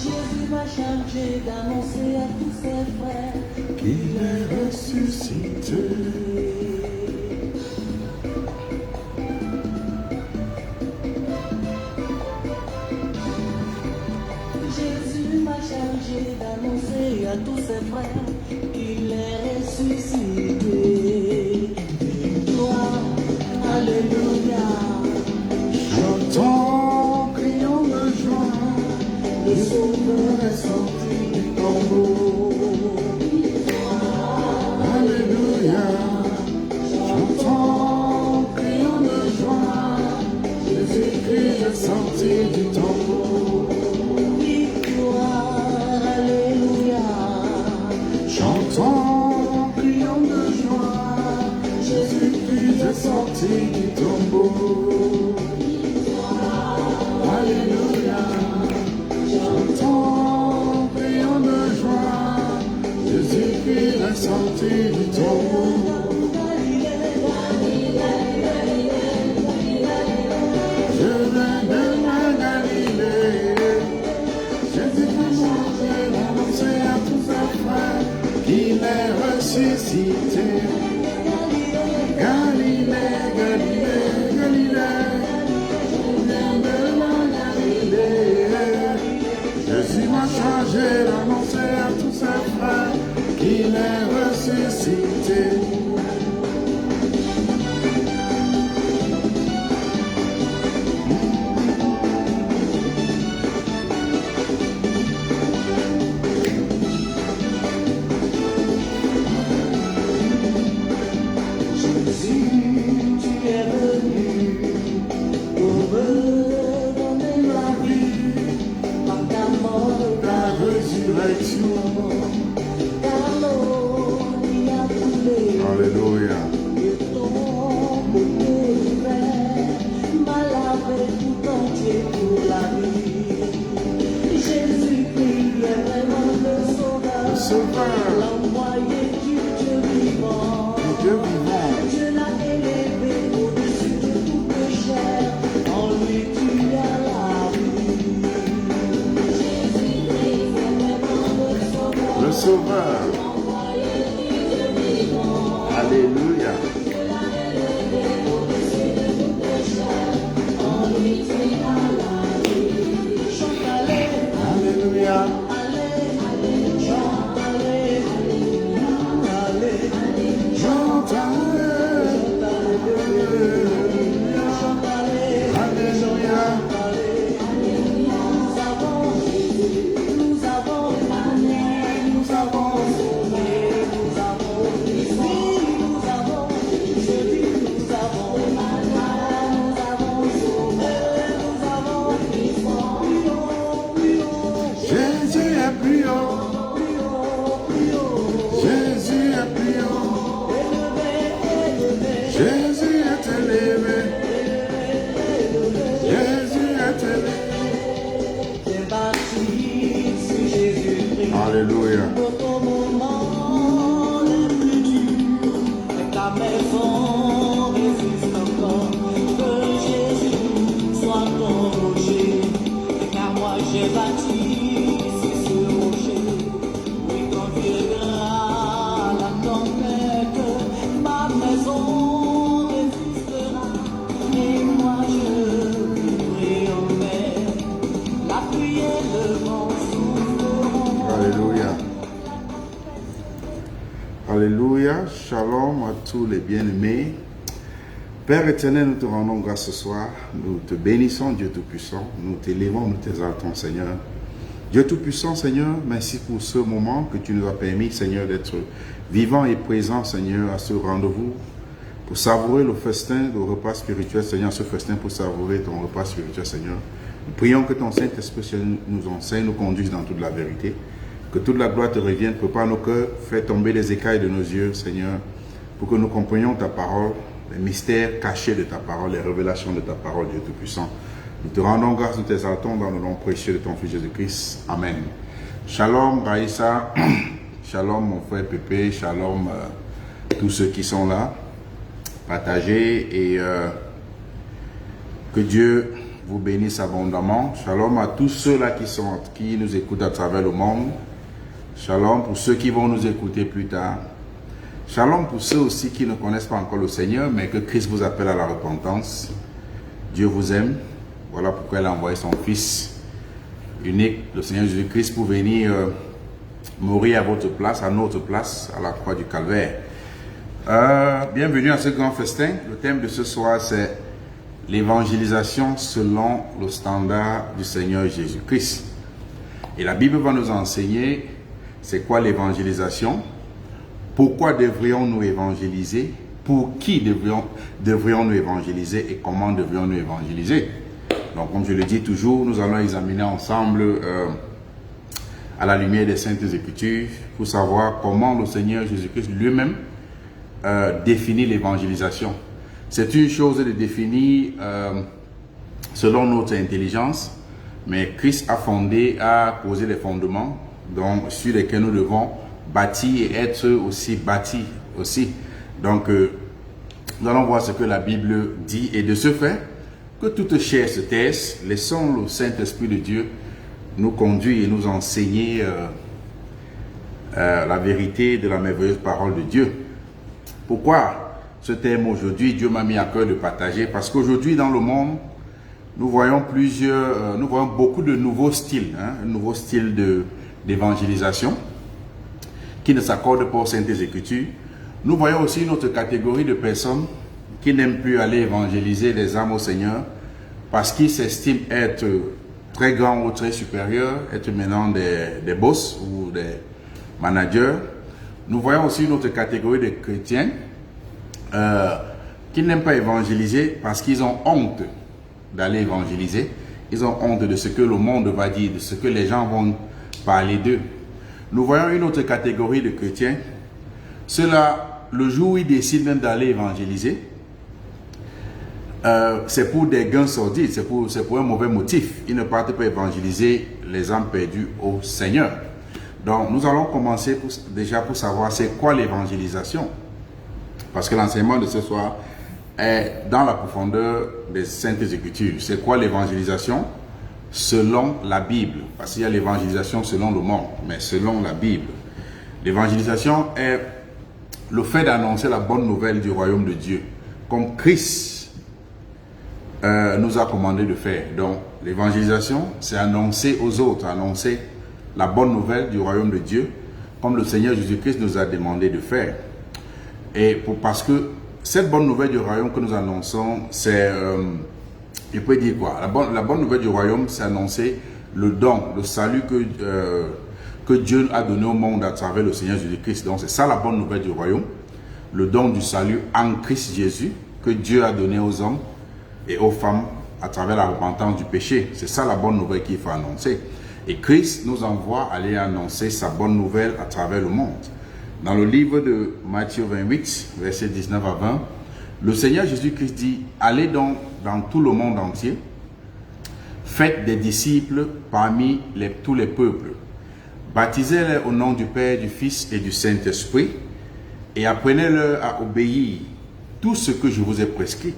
Jésus m'a chargé d'annoncer à tous ses frères qu'il est ressuscité. Jésus m'a chargé d'annoncer à tous ses frères qu'il est ressuscité. Gloire, alléluia. Chantons, crions de joie, le Sauveur est sorti du tombeau. Alléluia. Chantons, crions de joie, Jésus-Christ est sorti du tombeau. Victoire, alléluia. Chantons, crions de joie, Jésus-Christ est sorti du tombeau. Alléluia. Chantons, crions de joie, Jésus-Christ est sorti du tombeau. Je viens de la Galilée, Jésus-Christ m'a annoncé à tous ses frères qu'il est ressuscité. Galilée, Galilée, Galilée, je viens de la Galilée. Jésus m'a chargé d'annoncer à tous ses frères qu'il est ressuscité. Alléluia. Le Sauveur, l'envoyé du Dieu vivant. le Dieu vivant. Dieu l'a élevé au-dessus de toute chair. En lui tu as la vie. Jésus-Christ est vraiment le Sauveur. Le Sauveur. Alléluia. Alléluia. Chante Alléluia. Jésus est plus haut. Jésus est plus haut. Jésus est élevé. Jésus est élevé. Alléluia. Au moment le plus dur, ta maison résiste encore. Que Jésus soit ton rocher, car moi j'ai bâti sur ce rocher. Oui, quand viendra la tempête, ma maison résistera. Et moi je vivrai en paix. La pluie et le vent souffleront. Alléluia. Alléluia. Shalom à tous les bien-aimés. Père éternel, nous te rendons grâce ce soir. Nous te bénissons, Dieu Tout-Puissant. Nous t'élévons, nous t'exaltons, Seigneur. Dieu Tout-Puissant, Seigneur, merci pour ce moment que tu nous as permis, Seigneur, d'être vivant et présent, Seigneur, à ce rendez-vous pour savourer le festin, le repas spirituel, Seigneur, ce festin pour savourer ton repas spirituel, Seigneur. Nous prions que ton Saint-Esprit nous enseigne, nous conduise dans toute la vérité. Que toute la gloire te revienne, prépare nos cœurs, fais tomber les écailles de nos yeux, Seigneur, pour que nous comprenions ta parole, les mystères cachés de ta parole, les révélations de ta parole, Dieu Tout-Puissant. Nous te rendons grâce, nous t'exaltons dans le nom précieux de ton Fils Jésus-Christ. Amen. Shalom, Raïssa. Shalom, mon frère Pépé. Shalom, tous ceux qui sont là. Partagez et que Dieu vous bénisse abondamment. Shalom à tous ceux-là qui nous écoutent à travers le monde. Shalom pour ceux qui vont nous écouter plus tard. Shalom pour ceux aussi qui ne connaissent pas encore le Seigneur, mais que Christ vous appelle à la repentance. Dieu vous aime. Voilà pourquoi il a envoyé son Fils unique, le Seigneur Jésus-Christ, pour venir mourir à votre place, à notre place, à la croix du Calvaire. Bienvenue à ce grand festin. Le thème de ce soir, c'est l'évangélisation selon le standard du Seigneur Jésus-Christ. Et la Bible va nous enseigner c'est quoi l'évangélisation, pourquoi devrions-nous évangéliser, pour qui devrions-nous évangéliser et comment devrions-nous évangéliser. Donc, comme je le dis toujours, nous allons examiner ensemble à la lumière des Saintes Écritures pour savoir comment le Seigneur Jésus-Christ lui-même définit l'évangélisation. C'est une chose de définir selon notre intelligence, mais Christ a posé les fondements donc, sur lesquels nous devons bâtir et être aussi bâtis aussi. Donc, nous allons voir ce que la Bible dit et de ce fait, que toute chair se taise, laissons le Saint-Esprit de Dieu nous conduire et nous enseigner la vérité de la merveilleuse parole de Dieu. Pourquoi ce thème aujourd'hui, Dieu m'a mis à cœur de partager? Parce qu'aujourd'hui dans le monde, nous voyons beaucoup de nouveaux styles, un nouveau style d'évangélisation qui ne s'accorde pas aux Saintes Écritures. Nous voyons aussi une autre catégorie de personnes qui n'aiment plus aller évangéliser les âmes au Seigneur parce qu'ils s'estiment être très grands ou très supérieurs, être maintenant des boss ou des managers. Nous voyons aussi une autre catégorie de chrétiens qui n'aiment pas évangéliser parce qu'ils ont honte d'aller évangéliser. Ils ont honte de ce que le monde va dire, de ce que les gens vont parler d'eux. Nous voyons une autre catégorie de chrétiens. Ceux-là, le jour où ils décident même d'aller évangéliser, c'est pour des gains sordides, c'est pour un mauvais motif. Ils ne partent pas évangéliser les âmes perdues au Seigneur. Donc, nous allons commencer déjà pour savoir c'est quoi l'évangélisation. Parce que l'enseignement de ce soir est dans la profondeur des Saintes Écritures. C'est quoi l'évangélisation? Selon la Bible. Parce qu'il y a l'évangélisation selon le monde, mais selon la Bible. L'évangélisation est le fait d'annoncer la bonne nouvelle du royaume de Dieu, comme Christ nous a commandé de faire. Donc, l'évangélisation, c'est annoncer aux autres, annoncer la bonne nouvelle du royaume de Dieu, comme le Seigneur Jésus-Christ nous a demandé de faire. Et parce que cette bonne nouvelle du royaume que nous annonçons, c'est, je peux dire quoi? La bonne nouvelle du royaume, c'est annoncer le don, le salut que Dieu a donné au monde à travers le Seigneur Jésus-Christ. Donc, c'est ça la bonne nouvelle du royaume, le don du salut en Christ Jésus que Dieu a donné aux hommes et aux femmes à travers la repentance du péché. C'est ça la bonne nouvelle qu'il faut annoncer. Et Christ nous envoie aller annoncer sa bonne nouvelle à travers le monde. Dans le livre de Matthieu 28, versets 19 à 20, le Seigneur Jésus-Christ dit, allez donc dans tout le monde entier, faites des disciples parmi tous les peuples, baptisez-les au nom du Père, du Fils et du Saint-Esprit, et apprenez-leur à obéir tout ce que je vous ai prescrit.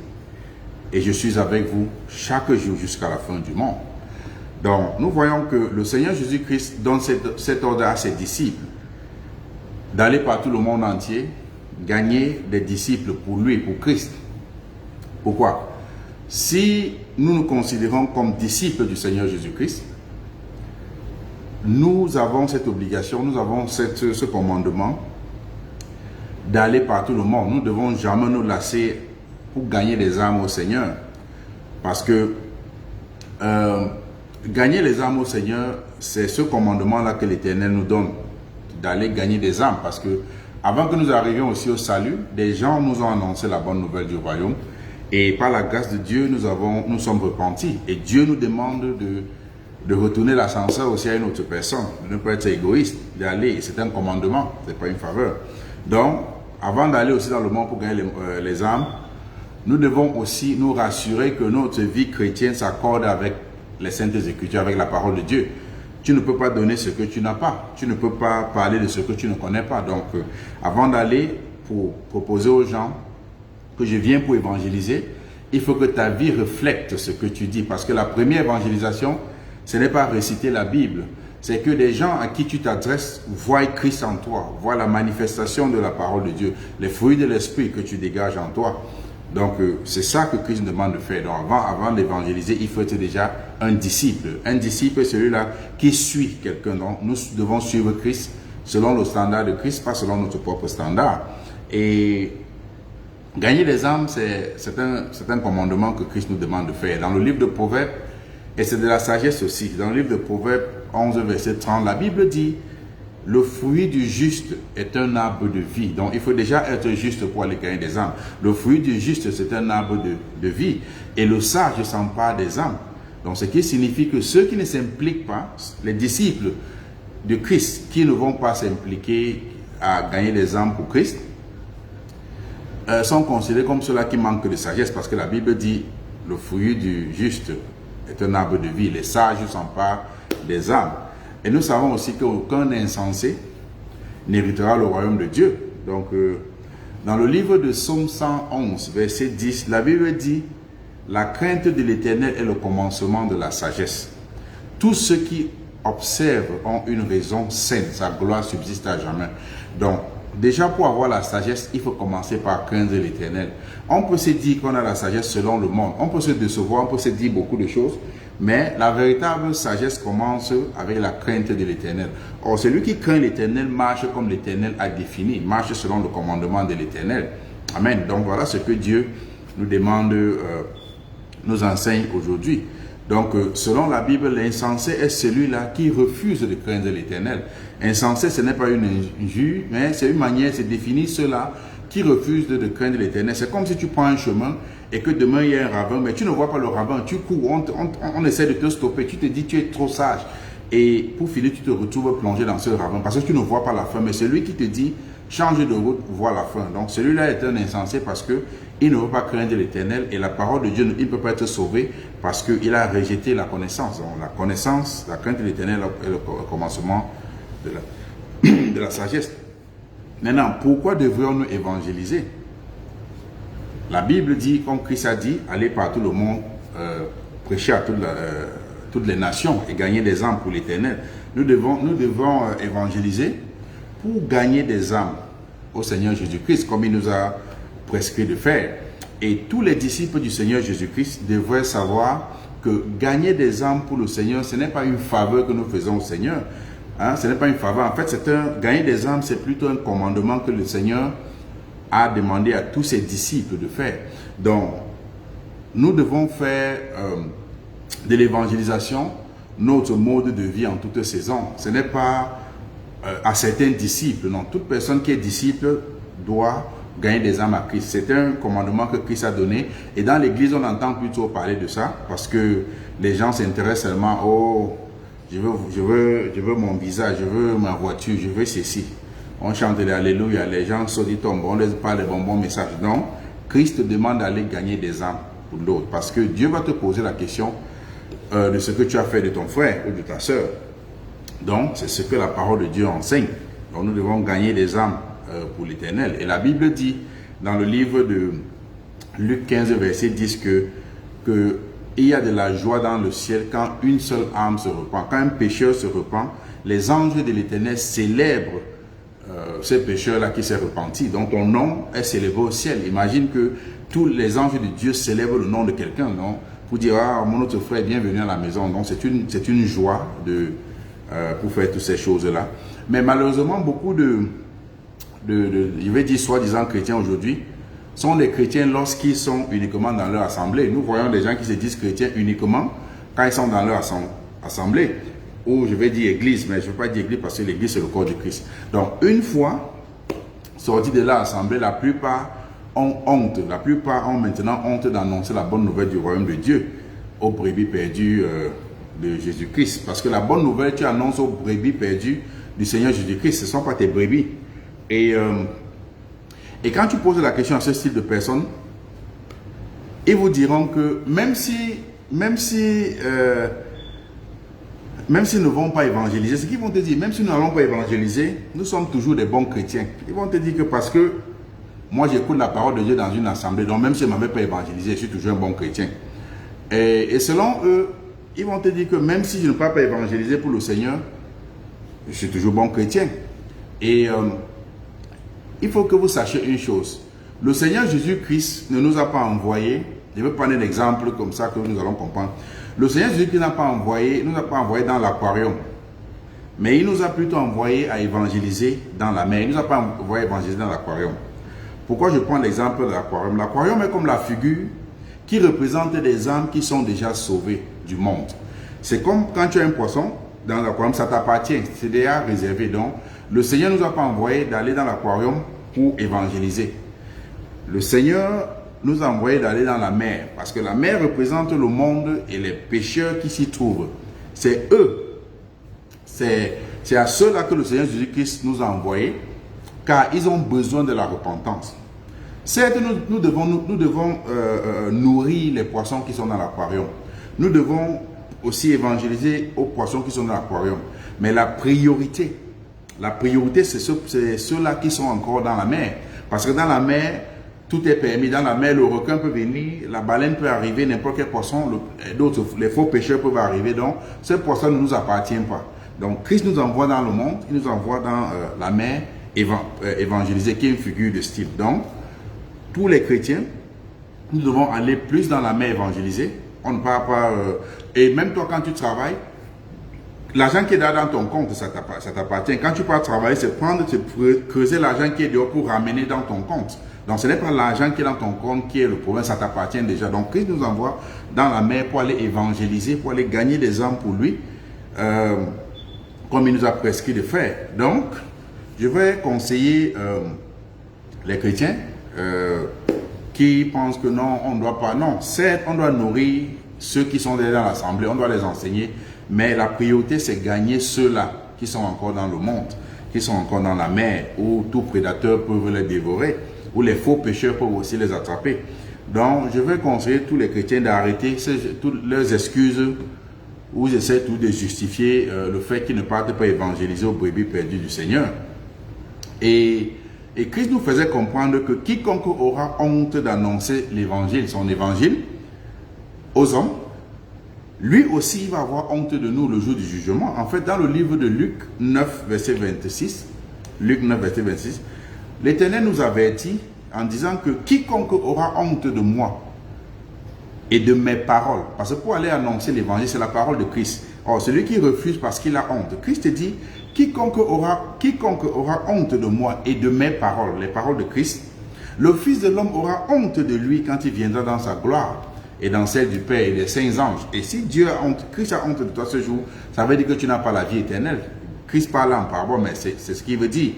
Et je suis avec vous chaque jour jusqu'à la fin du monde. Donc, nous voyons que le Seigneur Jésus-Christ donne cet ordre à ses disciples d'aller par tout le monde entier, gagner des disciples pour lui, pour Christ. Pourquoi? Si nous nous considérons comme disciples du Seigneur Jésus-Christ, nous avons cette obligation, nous avons ce commandement d'aller par tout le monde. Nous ne devons jamais nous lasser pour gagner des âmes au Seigneur. Parce que gagner les âmes au Seigneur, c'est ce commandement-là que l'Éternel nous donne, d'aller gagner des âmes. Parce que avant que nous arrivions aussi au salut, des gens nous ont annoncé la bonne nouvelle du royaume. Et par la grâce de Dieu, nous sommes repentis. Et Dieu nous demande de retourner l'ascenseur aussi à une autre personne, de ne pas être égoïste, d'aller. C'est un commandement, ce n'est pas une faveur. Donc, avant d'aller aussi dans le monde pour gagner les âmes, nous devons aussi nous rassurer que notre vie chrétienne s'accorde avec les Saintes Écritures, avec la parole de Dieu. Tu ne peux pas donner ce que tu n'as pas. Tu ne peux pas parler de ce que tu ne connais pas. Donc, avant d'aller pour proposer aux gens que je viens pour évangéliser, il faut que ta vie reflète ce que tu dis. Parce que la première évangélisation, ce n'est pas réciter la Bible. C'est que les gens à qui tu t'adresses voient Christ en toi, voient la manifestation de la parole de Dieu, les fruits de l'esprit que tu dégages en toi. Donc, c'est ça que Christ nous demande de faire. Donc, avant d'évangéliser, il faut être déjà un disciple. Un disciple, c'est celui-là qui suit quelqu'un. Donc, nous devons suivre Christ selon le standard de Christ, pas selon notre propre standard. Et gagner les âmes, c'est un commandement que Christ nous demande de faire. Dans le livre de Proverbes, et c'est de la sagesse aussi, dans le livre de Proverbes 11, verset 30, la Bible dit « Le fruit du juste est un arbre de vie ». Donc, il faut déjà être juste pour aller gagner des âmes. Le fruit du juste, c'est un arbre de vie. Et le sage s'empare des âmes. Donc, ce qui signifie que ceux qui ne s'impliquent pas, les disciples de Christ, qui ne vont pas s'impliquer à gagner des âmes pour Christ, sont considérés comme ceux-là qui manquent de sagesse. Parce que la Bible dit « Le fruit du juste est un arbre de vie ». Les sages s'emparent des âmes. Et nous savons aussi qu'aucun insensé n'héritera le royaume de Dieu. Donc, dans le livre de Psaume 111, verset 10, la Bible dit « La crainte de l'Éternel est le commencement de la sagesse. Tous ceux qui observent ont une raison saine, sa gloire subsiste à jamais. » Donc, déjà pour avoir la sagesse, il faut commencer par craindre l'Éternel. On peut se dire qu'on a la sagesse selon le monde. On peut se décevoir, on peut se dire beaucoup de choses. Mais la véritable sagesse commence avec la crainte de l'Éternel. Or, celui qui craint l'Éternel marche comme l'Éternel a défini, marche selon le commandement de l'Éternel. Amen. Donc voilà ce que Dieu nous demande, nous enseigne aujourd'hui. Donc, selon la Bible, l'insensé est celui-là qui refuse de craindre l'Éternel. Insensé, ce n'est pas une injure, mais c'est une manière, c'est définir ceux-là qui refusent de craindre l'Éternel. C'est comme si tu prends un chemin et que demain il y a un ravin, mais tu ne vois pas le ravin, tu cours, on essaie de te stopper, tu te dis tu es trop sage. Et pour finir, tu te retrouves plongé dans ce ravin parce que tu ne vois pas la fin. Mais celui qui te dit change de route, voit la fin. Donc celui-là est un insensé parce qu'il ne veut pas craindre l'Éternel et la parole de Dieu, il ne peut pas être sauvé parce qu'il a rejeté la connaissance. Donc la connaissance, la crainte de l'Éternel est le commencement de la sagesse. Maintenant, pourquoi devrions-nous évangéliser? La Bible dit, comme Christ a dit, allez par tout le monde, prêcher à toutes les nations et gagner des âmes pour l'Éternel. Nous devons évangéliser pour gagner des âmes au Seigneur Jésus-Christ, comme il nous a prescrit de faire. Et tous les disciples du Seigneur Jésus-Christ devraient savoir que gagner des âmes pour le Seigneur, ce n'est pas une faveur que nous faisons au Seigneur. Hein? Ce n'est pas une faveur. En fait, gagner des âmes, c'est plutôt un commandement que le Seigneur a demandé à tous ses disciples de faire. Donc, nous devons faire de l'évangélisation notre mode de vie en toute saison. Ce n'est pas à certains disciples, non. Toute personne qui est disciple doit gagner des âmes à Christ. C'est un commandement que Christ a donné. Et dans l'église, on entend plutôt parler de ça parce que les gens s'intéressent seulement au je veux mon visage, je veux ma voiture, je veux ceci. On chante les Alléluia, les gens sautent, ils tombent, on ne laisse pas les bonbons messages. Donc, Christ te demande d'aller gagner des âmes pour l'autre. Parce que Dieu va te poser la question de ce que tu as fait de ton frère ou de ta soeur. Donc, c'est ce que la parole de Dieu enseigne. Donc, nous devons gagner des âmes pour l'Éternel. Et la Bible dit, dans le livre de Luc 15, verset 10, que il y a de la joie dans le ciel quand une seule âme se repent. Quand un pécheur se repent, les anges de l'Éternel célèbrent ce pécheur-là qui s'est repenti. Donc ton nom est célébré au ciel. Imagine que tous les anges de Dieu célèbrent le nom de quelqu'un, non? Pour dire, ah, mon autre frère, bienvenue à la maison. Donc c'est une joie pour faire toutes ces choses-là. Mais malheureusement, beaucoup je vais dire soi-disant chrétiens aujourd'hui, sont des chrétiens lorsqu'ils sont uniquement dans leur assemblée. Nous voyons des gens qui se disent chrétiens uniquement quand ils sont dans leur assemblée. Ou je vais dire église, mais je ne veux pas dire église parce que l'église c'est le corps du Christ. Donc une fois sortis de leur assemblée, la plupart ont honte. La plupart ont maintenant honte d'annoncer la bonne nouvelle du royaume de Dieu aux brebis perdues de Jésus-Christ. Parce que la bonne nouvelle, tu annonces aux brebis perdues du Seigneur Jésus-Christ. Ce ne sont pas tes brebis. Et quand tu poses la question à ce style de personnes, ils vous diront que même si ils ne vont pas évangéliser, ce qu'ils vont te dire, même si nous n'allons pas évangéliser, nous sommes toujours des bons chrétiens. Ils vont te dire que parce que Moi, j'écoute la parole de Dieu dans une assemblée. Donc, même si je ne m'avais pas évangélisé, je suis toujours un bon chrétien. Et selon eux, ils vont te dire que même si je ne peux pas évangéliser pour le Seigneur, je suis toujours bon chrétien. Et il faut que vous sachiez une chose. Le Seigneur Jésus-Christ ne nous a pas envoyés. Je vais prendre un exemple comme ça que nous allons comprendre. Le Seigneur Jésus-Christ nous a pas envoyé dans l'aquarium. Mais il nous a plutôt envoyé à évangéliser dans la mer. Il ne nous a pas envoyé à évangéliser dans l'aquarium. Pourquoi je prends l'exemple de l'aquarium? L'aquarium est comme la figure qui représente des âmes qui sont déjà sauvées du monde. C'est comme quand tu as un poisson dans l'aquarium, ça t'appartient, c'est déjà réservé. Donc, le Seigneur ne nous a pas envoyé d'aller dans l'aquarium pour évangéliser. Le Seigneur nous a envoyé d'aller dans la mer, parce que la mer représente le monde et les pécheurs qui s'y trouvent. C'est eux. C'est à ceux-là que le Seigneur Jésus-Christ nous a envoyés, car ils ont besoin de la repentance. Certes, nous devons nourrir les poissons qui sont dans l'aquarium. Nous devons aussi évangéliser aux poissons qui sont dans l'aquarium. Mais la priorité, c'est ceux-là qui sont encore dans la mer. Parce que dans la mer, tout est permis. Dans la mer, le requin peut venir, la baleine peut arriver, n'importe quel poisson, les faux pêcheurs peuvent arriver. Donc, ce poisson ne nous appartient pas. Donc, Christ nous envoie dans le monde, il nous envoie dans la mer évangéliser, qui est une figure de style. Donc, tous les chrétiens, nous devons aller plus dans la mer évangéliser. On ne parle pas... et même toi, quand tu travailles, l'argent qui est dans ton compte, ça t'appartient. Quand tu pars travailler, c'est creuser l'argent qui est dehors pour ramener dans ton compte. Donc, ce n'est pas l'argent qui est dans ton compte qui est le problème, ça t'appartient déjà. Donc, Christ nous envoie dans la mer pour aller évangéliser, pour aller gagner des âmes pour lui, comme il nous a prescrit de faire. Donc, je vais conseiller les chrétiens qui pensent que non, on ne doit pas. Non, certes, on doit nourrir ceux qui sont déjà dans l'assemblée, on doit les enseigner, mais la priorité, c'est gagner ceux-là qui sont encore dans le monde, qui sont encore dans la mer, où tout prédateur peut les dévorer, où les faux pécheurs peuvent aussi les attraper. Donc, je vais conseiller tous les chrétiens d'arrêter toutes leurs excuses où ils essaient tout de justifier le fait qu'ils ne partent pas évangéliser aux brebis perdues du Seigneur. Et Christ nous faisait comprendre que quiconque aura honte d'annoncer l'évangile, son évangile, aux hommes, lui aussi il va avoir honte de nous le jour du jugement. En fait, dans le livre de Luc 9, verset 26, l'Éternel nous avertit en disant que quiconque aura honte de moi et de mes paroles, parce que pour aller annoncer l'évangile, c'est la parole de Christ. Or, celui qui refuse parce qu'il a honte, Christ dit, quiconque aura honte de moi et de mes paroles, les paroles de Christ, le Fils de l'homme aura honte de lui quand il viendra dans sa gloire et dans celle du Père et des saints anges. Et si Dieu a honte, Christ a honte de toi ce jour, ça veut dire que tu n'as pas la vie éternelle. Christ parle en parabole, mais c'est ce qu'il veut dire.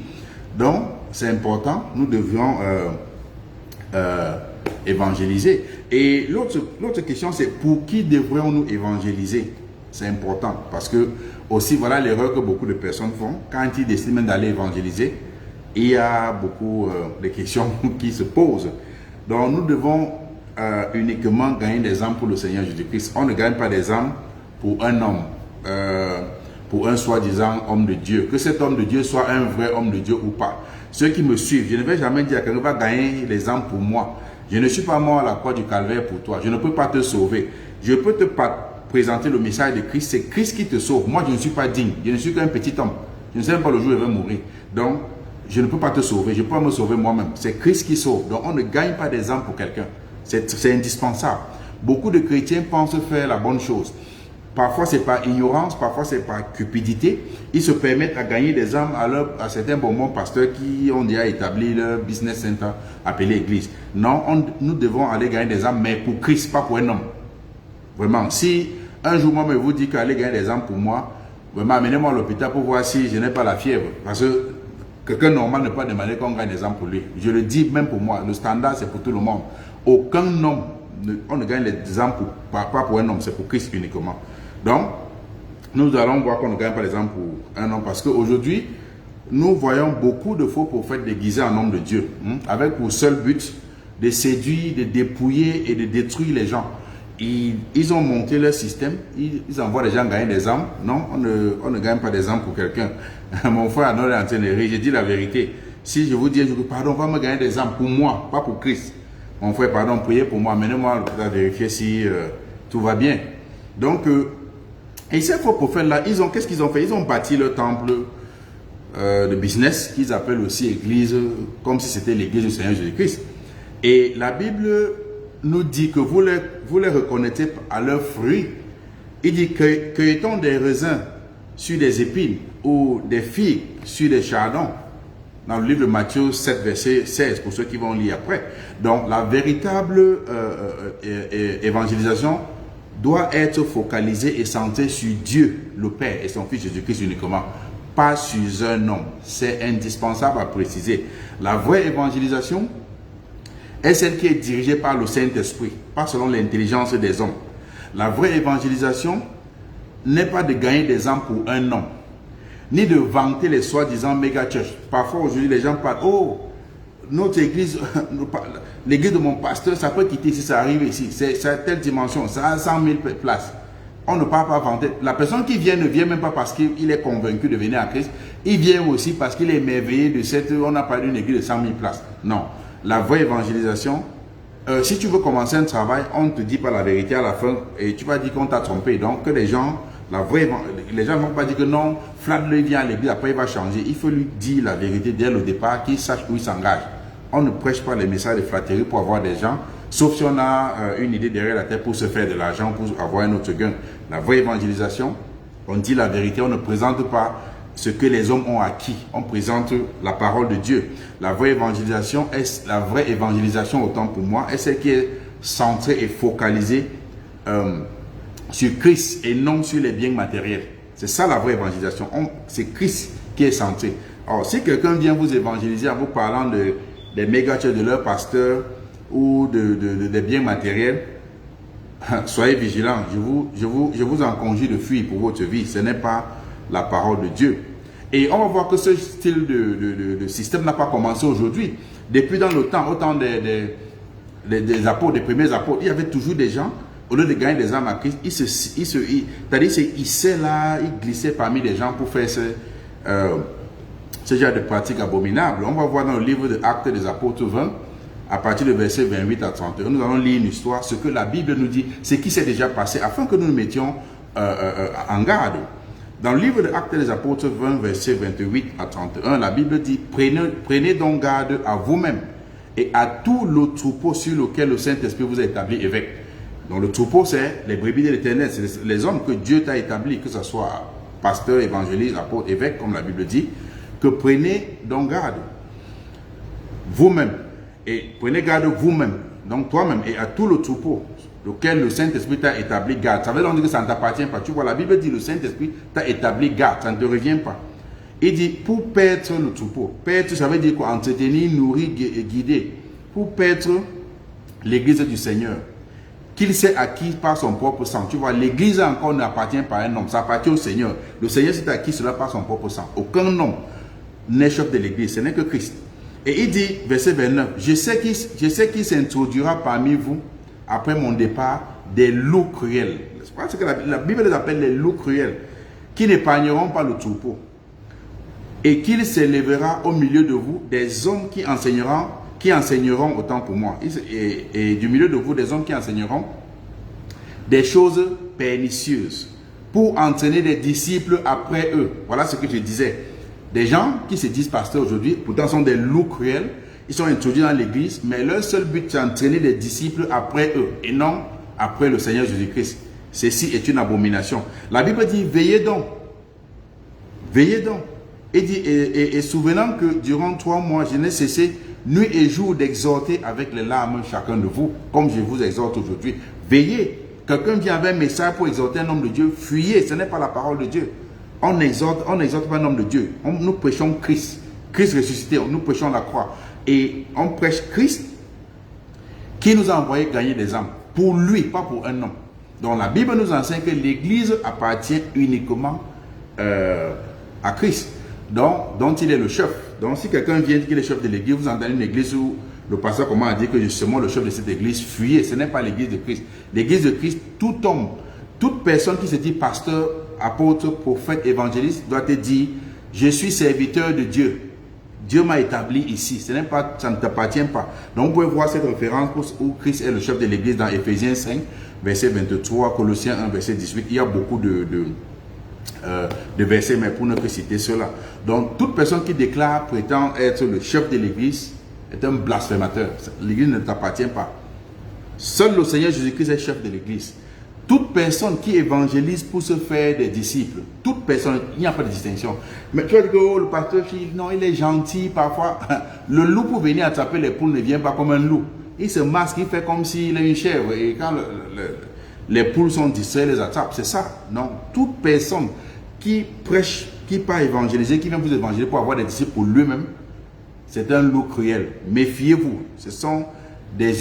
Donc, c'est important, nous devions évangéliser. Et l'autre question, c'est pour qui devrions-nous évangéliser? C'est important, parce que aussi, voilà l'erreur que beaucoup de personnes font. Quand ils décident même d'aller évangéliser, il y a beaucoup de questions qui se posent. Donc, nous devons uniquement gagner des âmes pour le Seigneur Jésus-Christ. On ne gagne pas des âmes pour un homme, pour un soi-disant homme de Dieu. Que cet homme de Dieu soit un vrai homme de Dieu ou pas. Ceux qui me suivent, je ne vais jamais dire à quelqu'un va gagner les âmes pour moi. Je ne suis pas mort à la croix du calvaire pour toi. Je ne peux pas te sauver. Je peux te présenter le message de Christ. C'est Christ qui te sauve. Moi, je ne suis pas digne. Je ne suis qu'un petit homme. Je ne sais même pas le jour où je vais mourir. Donc, je ne peux pas te sauver. Je peux pas me sauver moi-même. C'est Christ qui sauve. Donc, on ne gagne pas des âmes pour quelqu'un. C'est indispensable. Beaucoup de chrétiens pensent faire la bonne chose. Parfois, c'est par ignorance, parfois, c'est par cupidité. Ils se permettent à gagner des âmes à certains bons pasteurs qui ont déjà établi leur business center appelé Église. Non, nous devons aller gagner des âmes, mais pour Christ, pas pour un homme. Vraiment, si un jour, moi, je vous dis qu'aller gagner des âmes pour moi, vraiment, amenez-moi à l'hôpital pour voir si je n'ai pas la fièvre. Parce que quelqu'un normal ne peut pas demander qu'on gagne des âmes pour lui. Je le dis même pour moi, le standard, c'est pour tout le monde. Aucun homme, on ne gagne les âmes pas pour un homme, c'est pour Christ uniquement. Donc, nous allons voir qu'on ne gagne pas les âmes pour un homme parce qu'aujourd'hui, nous voyons beaucoup de faux prophètes déguisés en hommes de Dieu, avec pour seul but de séduire, de dépouiller et de détruire les gens. Ils ont monté leur système, ils envoient les gens gagner des âmes. Non, on ne gagne pas des âmes pour quelqu'un. Mon frère Arnaud est en train de rire, j'ai dit la vérité. Si je vous dis, pardon, va me gagner des âmes pour moi, pas pour Christ. Mon frère, pardon, priez pour moi, menez-moi à vérifier si tout va bien. Donc, et ces faux prophètes-là, qu'est-ce qu'ils ont fait? Ils ont bâti leur temple de business, qu'ils appellent aussi église, comme si c'était l'église du Seigneur Jésus-Christ. Et la Bible nous dit que vous les reconnaissez à leurs fruits. Il dit que cueille-t-on des raisins sur des épines ou des figues sur des chardons? Dans le livre de Matthieu 7, verset 16, pour ceux qui vont lire après. Donc, la véritable évangélisation doit être focalisée et centrée sur Dieu, le Père et son Fils Jésus-Christ uniquement, pas sur un homme. C'est indispensable à préciser. La vraie évangélisation est celle qui est dirigée par le Saint-Esprit, pas selon l'intelligence des hommes. La vraie évangélisation n'est pas de gagner des âmes pour un homme, ni de vanter les soi-disant méga church. Parfois aujourd'hui les gens parlent, oh, notre église, l'église de mon pasteur, ça peut quitter si ça arrive ici, c'est à telle dimension, ça a 100 000 places. On ne parle pas vanter. La personne qui vient ne vient même pas parce qu'il est convaincu de venir à Christ, il vient aussi parce qu'il est émerveillé de cette, on n'a pas d'une église de 100 000 places. Non, la vraie évangélisation, si tu veux commencer un travail, on ne te dit pas la vérité à la fin et tu vas dire qu'on t'a trompé. Donc que les gens ne vont pas dire que non, Flatley vient à l'église, après il va changer. Il faut lui dire la vérité dès le départ, qu'il sache où il s'engage. On ne prêche pas les messages de flatterie pour avoir des gens, sauf si on a une idée derrière la tête pour se faire de l'argent, pour avoir un autre gain. La vraie évangélisation, on dit la vérité, on ne présente pas ce que les hommes ont acquis. On présente la parole de Dieu. La vraie évangélisation, autant pour moi, est celle qui est centrée et focalisée sur Christ et non sur les biens matériels. C'est ça la vraie évangélisation. C'est Christ qui est centré. Alors, si quelqu'un vient vous évangéliser en vous parlant des méga church de leur pasteur ou des biens matériels, soyez vigilants. Je vous en conjure de fuir pour votre vie. Ce n'est pas la parole de Dieu. Et on va voir que ce style de système n'a pas commencé aujourd'hui. Depuis dans le temps, autant des apôtres, des premiers apôtres, il y avait toujours des gens, au lieu de gagner des âmes à Christ, ils hissaient là, ils glissaient parmi les gens pour faire ce genre de pratiques abominables. On va voir dans le livre de Actes des Apôtres 20, à partir du verset 28 à 31, nous allons lire une histoire, ce que la Bible nous dit, ce qui s'est déjà passé, afin que nous nous mettions en garde. Dans le livre de Actes des Apôtres 20, verset 28 à 31, la Bible dit, prenez donc garde à vous-même et à tout le troupeau sur lequel le Saint-Esprit vous a établi évêque. Donc le troupeau, c'est les brebis de l'Éternel, c'est les hommes que Dieu t'a établis, que ce soit pasteur, évangéliste, apôtre, évêque, comme la Bible dit, que prenez donc garde vous-même. Et prenez garde vous-même, donc toi-même, et à tout le troupeau, lequel le Saint-Esprit t'a établi garde. Ça veut donc dire que ça ne t'appartient pas. Tu vois, la Bible dit le Saint-Esprit t'a établi garde, ça ne te revient pas. Il dit, pour paître le troupeau. Paître, ça veut dire quoi? Entretenir, nourrir et guider. Pour paître l'église du Seigneur, qu'il s'est acquis par son propre sang. Tu vois, l'église encore n'appartient pas à un homme, ça appartient au Seigneur. Le Seigneur s'est acquis cela par son propre sang. Aucun homme n'est chef de l'église, ce n'est que Christ. Et il dit, verset 29, je sais qu'il s'introduira parmi vous, après mon départ, des loups cruels. C'est parce que la Bible les appelle les loups cruels, qui n'épargneront pas le troupeau. Et qu'il s'élèvera au milieu de vous des hommes qui enseigneront autant pour moi. Et du milieu de vous, des hommes qui enseigneront des choses pernicieuses pour entraîner des disciples après eux. Voilà ce que je disais. Des gens qui se disent pasteurs aujourd'hui, pourtant sont des loups cruels. Ils sont introduits dans l'église, mais leur seul but, c'est d'entraîner des disciples après eux et non après le Seigneur Jésus-Christ. Ceci est une abomination. La Bible dit, veillez donc. Veillez donc. Et dit, et souvenant que durant 3 mois, je n'ai cessé nuit et jour d'exhorter avec les larmes chacun de vous, comme je vous exhorte aujourd'hui. Veillez. Quelqu'un vient avec un message pour exhorter un homme de Dieu, fuyez. Ce n'est pas la parole de Dieu. On n'exhorte pas un homme de Dieu. Nous prêchons Christ. Christ ressuscité. Nous prêchons la croix. Et on prêche Christ qui nous a envoyé gagner des âmes. Pour lui, pas pour un homme. Donc la Bible nous enseigne que l'Église appartient uniquement à Christ, dont il est le chef. Donc si quelqu'un vient dire qu'il est chef de l'Église, vous entendez une église où le pasteur commence à dire que justement le chef de cette église, fuyez. Ce n'est pas l'Église de Christ. L'Église de Christ, tout homme, toute personne qui se dit pasteur, apôtre, prophète, évangéliste, doit te dire, je suis serviteur de Dieu. Dieu m'a établi ici. Ce n'est pas, ça ne t'appartient pas. Donc, vous pouvez voir cette référence où Christ est le chef de l'église dans Éphésiens 5, verset 23, Colossiens 1, verset 18. Il y a beaucoup de versets, mais pour ne que citer cela. Donc, toute personne qui déclare prétend être le chef de l'église est un blasphémateur. L'église ne t'appartient pas. Seul le Seigneur Jésus-Christ est chef de l'église. Toute personne qui évangélise pour se faire des disciples, toute personne, il n'y a pas de distinction. Mais tu vas dire que oh, le pasteur, non, il est gentil parfois. Le loup pour venir attraper les poules ne vient pas comme un loup. Il se masque, il fait comme s'il est une chèvre. Et quand les poules sont distraites, il les attrape. C'est ça. Non. Toute personne qui prêche, qui part évangéliser, qui vient vous évangéliser pour avoir des disciples pour lui-même, c'est un loup cruel. Méfiez-vous. Ce sont des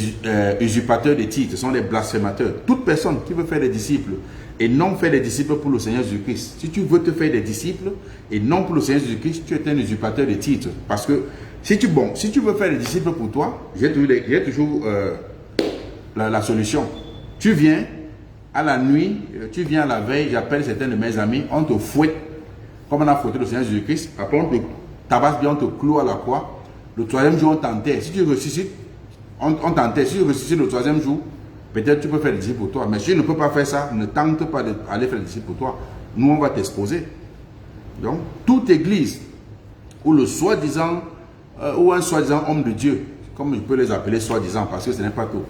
usurpateurs de titres, ce sont des blasphémateurs. Toute personne qui veut faire des disciples et non faire des disciples pour le Seigneur Jésus-Christ, si tu veux te faire des disciples et non pour le Seigneur Jésus-Christ, tu es un usurpateur de titres. Parce que si tu veux faire des disciples pour toi, j'ai toujours la solution. Tu viens à la nuit, tu viens à la veille, j'appelle certains de mes amis, on te fouette comme on a fouetté le Seigneur Jésus-Christ, après on te tabasse bien, on te cloue à la croix. Le troisième jour, on t'enterre. Si tu ressuscites, on t'enterre. Si tu ressuscites le troisième jour, peut-être tu peux faire des disciples pour toi. Mais si tu ne peux pas faire ça, ne tente pas d'aller faire des disciples pour toi. Nous, on va t'exposer. Donc, toute église où le soi-disant, ou un soi-disant homme de Dieu, comme je peux les appeler soi-disant, parce que ce n'est pas tout,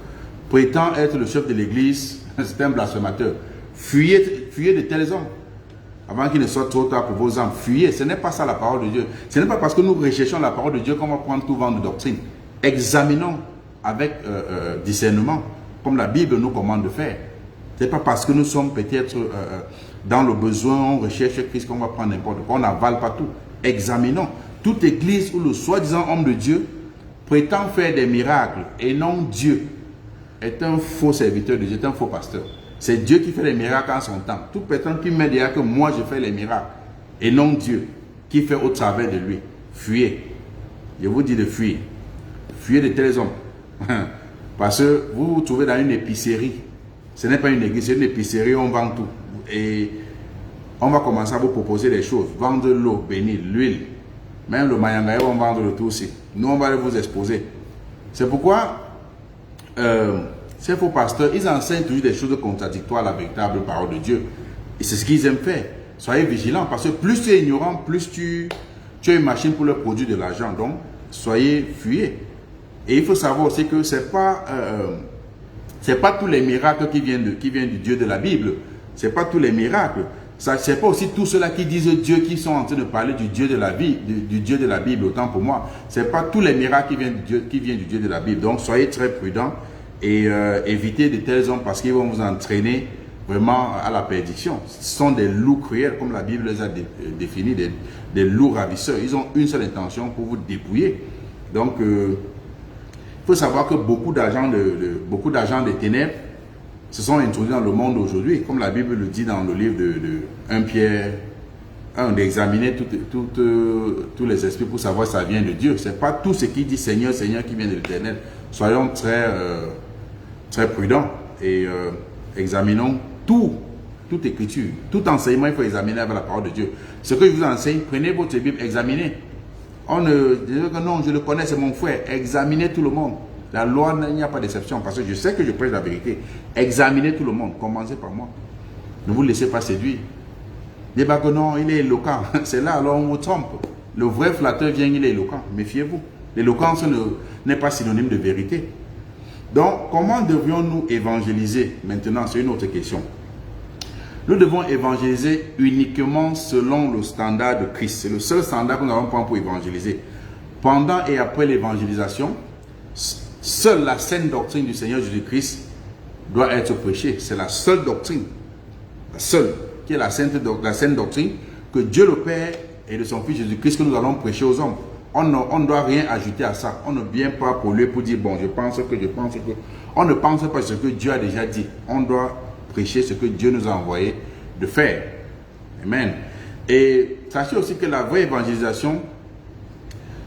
prétend être le chef de l'église, c'est un blasphémateur. Fuyez de tels hommes. Avant qu'il ne soit trop tard pour vos âmes, fuyez. Ce n'est pas ça la parole de Dieu. Ce n'est pas parce que nous recherchons la parole de Dieu qu'on va prendre tout vent de doctrine. Examinons avec discernement, comme la Bible nous commande de faire. Ce n'est pas parce que nous sommes peut-être dans le besoin, on recherche Christ qu'on va prendre n'importe quoi. On n'avale pas tout. Examinons. Toute église où le soi-disant homme de Dieu prétend faire des miracles et non Dieu est un faux serviteur de Dieu, est un faux pasteur. C'est Dieu qui fait les miracles en son temps. Toute personne qui me dira que moi je fais les miracles et non Dieu qui fait au travers de lui, fuyez. Je vous dis de fuir. Fuyez de tels hommes. Parce que vous vous trouvez dans une épicerie. Ce n'est pas une église, c'est une épicerie, on vend tout. Et on va commencer à vous proposer des choses. Vendre l'eau bénie, l'huile. Même le mayangaï, on va vendre le tout aussi. Nous, on va vous exposer. C'est pourquoi ces faux pasteurs, ils enseignent toujours des choses contradictoires à la véritable parole de Dieu. Et c'est ce qu'ils aiment faire. Soyez vigilants, parce que plus tu es ignorant, plus tu as une machine pour leur produire de l'argent. Donc, fuyez. Et il faut savoir aussi que ce n'est pas tous les miracles qui viennent du Dieu de la Bible. Ce n'est pas tous les miracles. Ce n'est pas aussi tous ceux-là qui disent Dieu, qui sont en train de parler du Dieu de la Bible, du Dieu de la Bible, autant pour moi. Ce n'est pas tous les miracles qui viennent du Dieu de la Bible. Donc, soyez très prudents. Et évitez de tels hommes parce qu'ils vont vous entraîner vraiment à la perdition. Ce sont des loups cruels, comme la Bible les a définis, des loups ravisseurs. Ils ont une seule intention pour vous dépouiller. Donc, il faut savoir que beaucoup d'agents des ténèbres se sont introduits dans le monde aujourd'hui, comme la Bible le dit dans le livre de 1 Pierre 1, d'examiner tous les esprits pour savoir si ça vient de Dieu. Ce n'est pas tout ce qui dit Seigneur, Seigneur qui vient de l'Éternel. Soyons très prudents et examinons toute écriture, tout enseignement, il faut examiner avec la parole de Dieu. Ce que je vous enseigne, prenez votre Bible, examinez. On ne dit que non, je le connais, c'est mon frère. Examinez tout le monde. La loi, il n'y a pas d'exception parce que je sais que je prêche la vérité. Examinez tout le monde, commencez par moi. Ne vous laissez pas séduire. Ne dites pas que non, il est éloquent. C'est là, alors on vous trompe. Le vrai flatteur vient, il est éloquent. Méfiez-vous. L'éloquence n'est pas synonyme de vérité. Donc, comment devrions-nous évangéliser? Maintenant, c'est une autre question. Nous devons évangéliser uniquement selon le standard de Christ. C'est le seul standard que nous avons pour évangéliser. Pendant et après l'évangélisation, seule la sainte doctrine du Seigneur Jésus-Christ doit être prêchée. C'est la seule doctrine, la seule, qui est la sainte doctrine que Dieu le Père et de son Fils Jésus-Christ que nous allons prêcher aux hommes. On ne doit rien ajouter à ça. On ne vient pas pour lui pour dire, bon, je pense que. On ne pense pas ce que Dieu a déjà dit. On doit prêcher ce que Dieu nous a envoyé de faire. Amen. Et sachez aussi que la vraie évangélisation,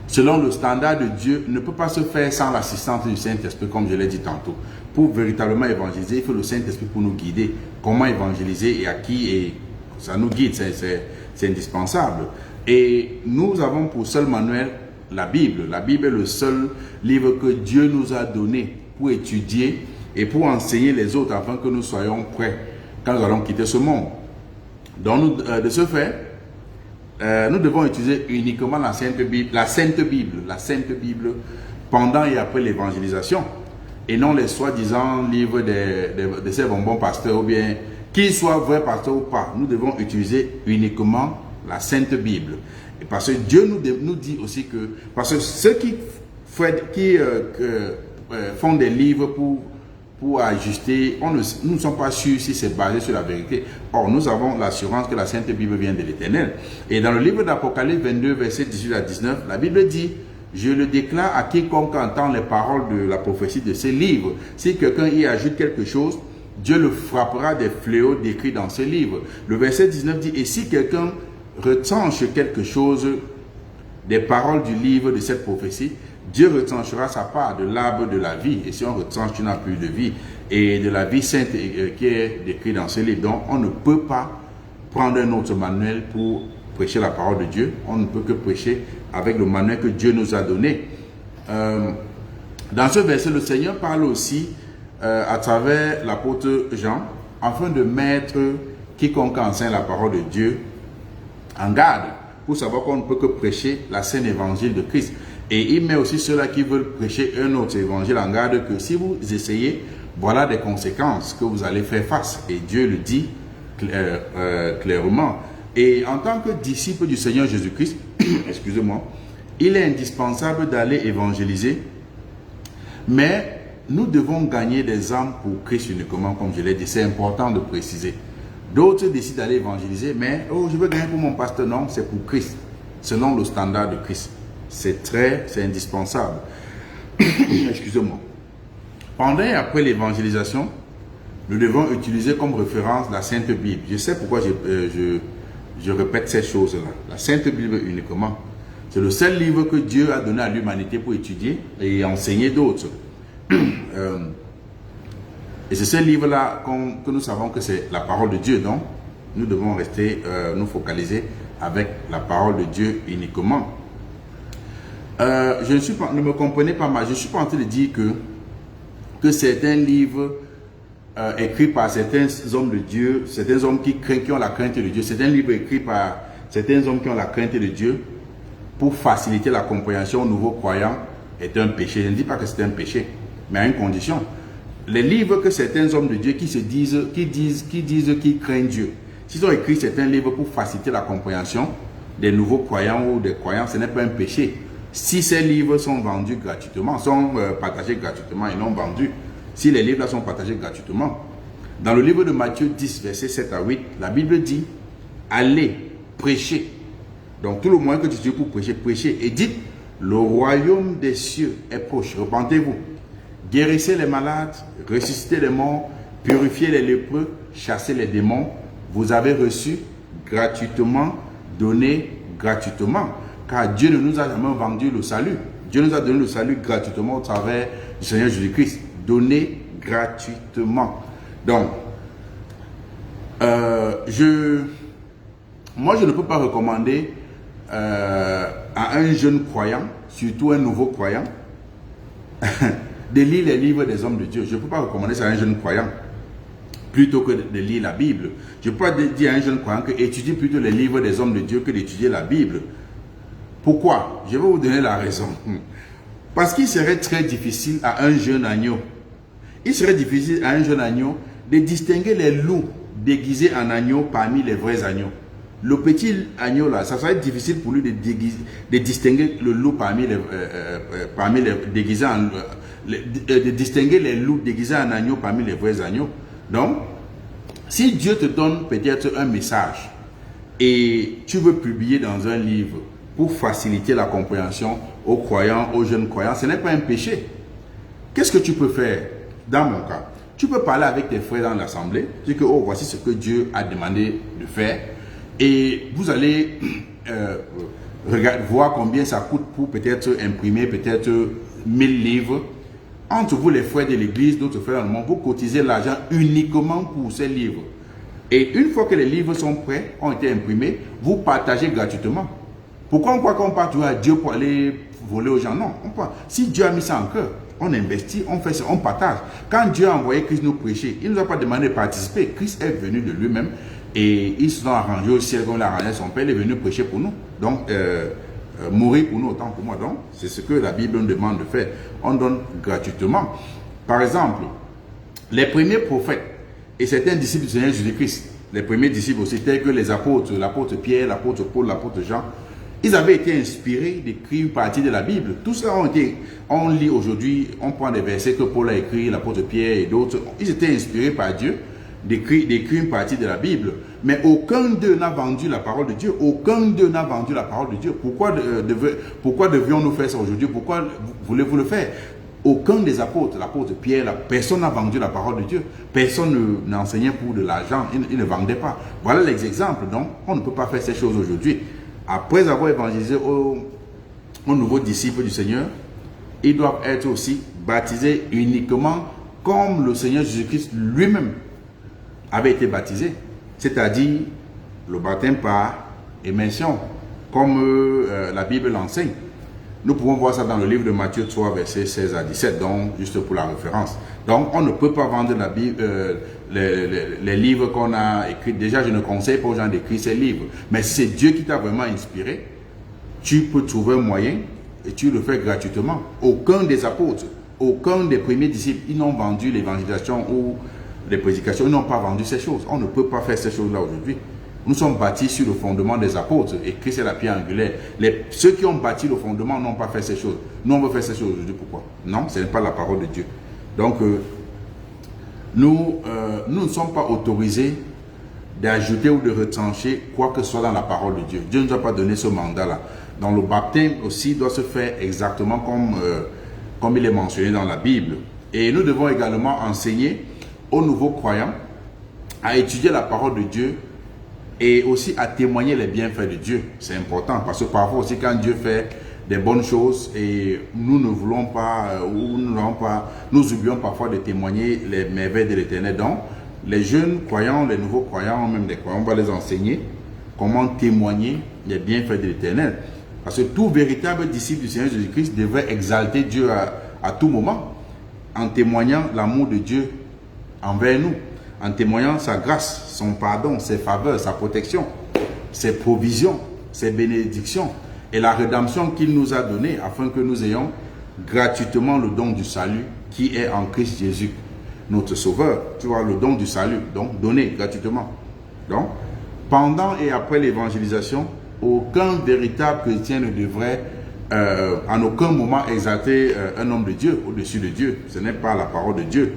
selon le standard de Dieu, ne peut pas se faire sans l'assistance du Saint-Esprit, comme je l'ai dit tantôt. Pour véritablement évangéliser, il faut le Saint-Esprit pour nous guider. Comment évangéliser et à qui, et ça nous guide, c'est indispensable. Et nous avons pour seul manuel la Bible. La Bible est le seul livre que Dieu nous a donné pour étudier et pour enseigner les autres afin que nous soyons prêts quand nous allons quitter ce monde. Donc, de ce fait, nous devons utiliser uniquement la Sainte Bible pendant et après l'évangélisation, et non les soi-disant livres de ces bonbons pasteurs, ou bien qu'ils soient vrais pasteurs ou pas. Nous devons utiliser uniquement la Sainte Bible. Et parce que Dieu nous dit aussi que, parce que ceux qui font des livres pour ajuster, nous ne sommes pas sûrs si c'est basé sur la vérité. Or, nous avons l'assurance que la Sainte Bible vient de l'Éternel. Et dans le livre d'Apocalypse 22, versets 18 à 19, la Bible dit: je le déclare à quiconque entend les paroles de la prophétie de ces livres. Si quelqu'un y ajoute quelque chose, Dieu le frappera des fléaux décrits dans ce livre. Le verset 19 dit: et si quelqu'un retranche quelque chose des paroles du livre de cette prophétie, Dieu retranchera sa part de l'arbre de la vie. Et si on retranche, tu n'as plus de vie. Et de la vie sainte qui est décrite dans ce livre. Donc, on ne peut pas prendre un autre manuel pour prêcher la parole de Dieu. On ne peut que prêcher avec le manuel que Dieu nous a donné. Dans ce verset, le Seigneur parle aussi à travers l'apôtre Jean, afin de mettre quiconque enseigne la parole de Dieu en garde, pour savoir qu'on ne peut que prêcher la sainte évangile de Christ. Et il met aussi ceux-là qui veulent prêcher un autre évangile en garde, que si vous essayez, voilà des conséquences que vous allez faire face. Et Dieu le dit clairement. Et en tant que disciple du Seigneur Jésus-Christ, excusez-moi, il est indispensable d'aller évangéliser, mais nous devons gagner des âmes pour Christ uniquement, comme je l'ai dit. C'est important de préciser. D'autres décident d'aller évangéliser, mais je veux gagner pour mon pasteur. Non, c'est pour Christ, selon le standard de Christ. C'est indispensable. Excusez-moi. Pendant et après l'évangélisation, nous devons utiliser comme référence la Sainte Bible. Je sais pourquoi je répète ces choses-là. La Sainte Bible uniquement. C'est le seul livre que Dieu a donné à l'humanité pour étudier et enseigner d'autres. Et c'est ce livre-là que nous savons que c'est la parole de Dieu. Donc, nous devons rester, nous focaliser avec la parole de Dieu uniquement. Ne me comprenez pas mal. Je ne suis pas en train de dire que certains livres écrits par certains hommes de Dieu, certains hommes qui ont la crainte de Dieu, certains livres écrits par certains hommes qui ont la crainte de Dieu, pour faciliter la compréhension aux nouveaux croyants, est un péché. Je ne dis pas que c'est un péché, mais à une condition. Les livres que certains hommes de Dieu qui disent qu'ils craignent Dieu, s'ils ont écrit certains livres pour faciliter la compréhension des nouveaux croyants ou des croyants, ce n'est pas un péché. Si ces livres sont vendus gratuitement, sont partagés gratuitement et non vendus, si les livres sont partagés gratuitement. Dans le livre de Matthieu 10, versets 7 à 8, la Bible dit: allez, prêchez. Donc tout le moyen que tu utilises pour prêcher, prêchez. Et dites: le royaume des cieux est proche. Repentez-vous. Guérissez les malades, ressuscitez les morts, purifiez les lépreux, chassez les démons. Vous avez reçu gratuitement, donnez gratuitement. Car Dieu ne nous a jamais vendu le salut. Dieu nous a donné le salut gratuitement au travers du Seigneur Jésus-Christ. Donné gratuitement. Donc, moi je ne peux pas recommander à un jeune croyant, surtout un nouveau croyant, de lire les livres des hommes de Dieu. Je ne peux pas recommander ça à un jeune croyant, plutôt que de lire la Bible. Je peux pas dire à un jeune croyant que étudie plutôt les livres des hommes de Dieu que d'étudier la Bible. Pourquoi? Je vais vous donner la raison. Parce qu'il serait très difficile à un jeune agneau, de distinguer les loups déguisés en agneaux parmi les vrais agneaux. Le petit agneau là, ça serait difficile pour lui de distinguer le loup de distinguer les loups déguisés en agneaux parmi les vrais agneaux. Donc, si Dieu te donne peut-être un message et tu veux publier dans un livre pour faciliter la compréhension aux croyants, aux jeunes croyants, ce n'est pas un péché. Qu'est-ce que tu peux faire? Dans mon cas, tu peux parler avec tes frères dans l'assemblée, dire que voici ce que Dieu a demandé de faire, et vous allez voir combien ça coûte pour peut-être imprimer peut-être 1000 livres. Entre vous, les frères de l'église, d'autres frères dans le monde, vous cotisez l'argent uniquement pour ces livres. Et une fois que les livres sont prêts, ont été imprimés, vous partagez gratuitement. Pourquoi on croit qu'on part toujours à Dieu pour aller voler aux gens? Non, si Dieu a mis ça en cœur, on investit, on fait ça, on partage. Quand Dieu a envoyé Christ nous prêcher, il ne nous a pas demandé de participer. Christ est venu de lui-même et il se sont arrangé au ciel comme il a arrangé son Père. Il est venu prêcher pour nous. Donc, mourir pour nous autant pour moi. Donc, c'est ce que la Bible nous demande de faire. On donne gratuitement. Par exemple, les premiers prophètes et certains disciples du Seigneur Jésus-Christ, les premiers disciples aussi, tels que les apôtres, l'apôtre Pierre, l'apôtre Paul, l'apôtre Jean, ils avaient été inspirés d'écrire une partie de la Bible. Tout cela on lit aujourd'hui, on prend des versets que Paul a écrits, l'apôtre Pierre et d'autres. Ils étaient inspirés par Dieu d'écrire une partie de la Bible. Mais aucun d'eux n'a vendu la parole de Dieu. Aucun d'eux n'a vendu la parole de Dieu. Pourquoi devions-nous faire ça aujourd'hui? Pourquoi voulez-vous le faire? Aucun des apôtres, l'apôtre Pierre, personne n'a vendu la parole de Dieu. Personne n'enseignait pour de l'argent. Il ne vendait pas. Voilà les exemples. Donc, on ne peut pas faire ces choses aujourd'hui. Après avoir évangélisé aux nouveaux disciples du Seigneur, ils doivent être aussi baptisés uniquement comme le Seigneur Jésus-Christ lui-même avait été baptisé. C'est-à-dire le baptême par immersion, comme la Bible l'enseigne. Nous pouvons voir ça dans le livre de Matthieu 3, versets 16 à 17, donc juste pour la référence. Donc, on ne peut pas vendre la Bible, les livres qu'on a écrits. Déjà, je ne conseille pas aux gens d'écrire ces livres. Mais si c'est Dieu qui t'a vraiment inspiré, tu peux trouver un moyen et tu le fais gratuitement. Aucun des apôtres, aucun des premiers disciples, ils n'ont vendu l'évangélisation ou les prédications, ils n'ont pas vendu ces choses. On ne peut pas faire ces choses-là aujourd'hui. Nous sommes bâtis sur le fondement des apôtres et Christ est la pierre angulaire. Ceux qui ont bâti le fondement n'ont pas fait ces choses. Nous, on veut faire ces choses aujourd'hui. Pourquoi? Non, ce n'est pas la parole de Dieu. Donc, nous ne sommes pas autorisés d'ajouter ou de retrancher quoi que ce soit dans la parole de Dieu. Dieu ne nous a pas donné ce mandat-là. Donc, le baptême aussi doit se faire exactement comme il est mentionné dans la Bible. Et nous devons également enseigner aux nouveaux croyants à étudier la parole de Dieu et aussi à témoigner les bienfaits de Dieu. C'est important parce que parfois aussi quand Dieu fait des bonnes choses et nous ne voulons pas ou nous oublions parfois de témoigner les merveilles de l'Éternel. Donc, les jeunes croyants, les nouveaux croyants, même les croyants, on va les enseigner comment témoigner les bienfaits de l'Éternel. Parce que tout véritable disciple du Seigneur Jésus-Christ devrait exalter Dieu à tout moment en témoignant l'amour de Dieu envers nous, en témoignant sa grâce, son pardon, ses faveurs, sa protection, ses provisions, ses bénédictions et la rédemption qu'il nous a donnée afin que nous ayons gratuitement le don du salut qui est en Christ Jésus, notre Sauveur. Tu vois, le don du salut, donc donné gratuitement. Donc, pendant et après l'évangélisation, aucun véritable chrétien ne devrait en aucun moment exalter un homme de Dieu au-dessus de Dieu. Ce n'est pas la parole de Dieu.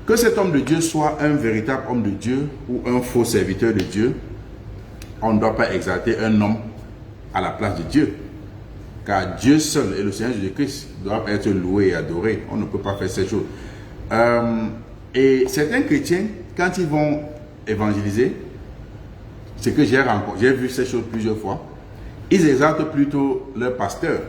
Que cet homme de Dieu soit un véritable homme de Dieu ou un faux serviteur de Dieu, on ne doit pas exalter un homme à la place de Dieu. Car Dieu seul et le Seigneur Jésus-Christ doivent être loués et adorés. On ne peut pas faire ces choses. Et certains chrétiens, quand ils vont évangéliser, c'est que j'ai vu ces choses plusieurs fois, ils exaltent plutôt leur pasteur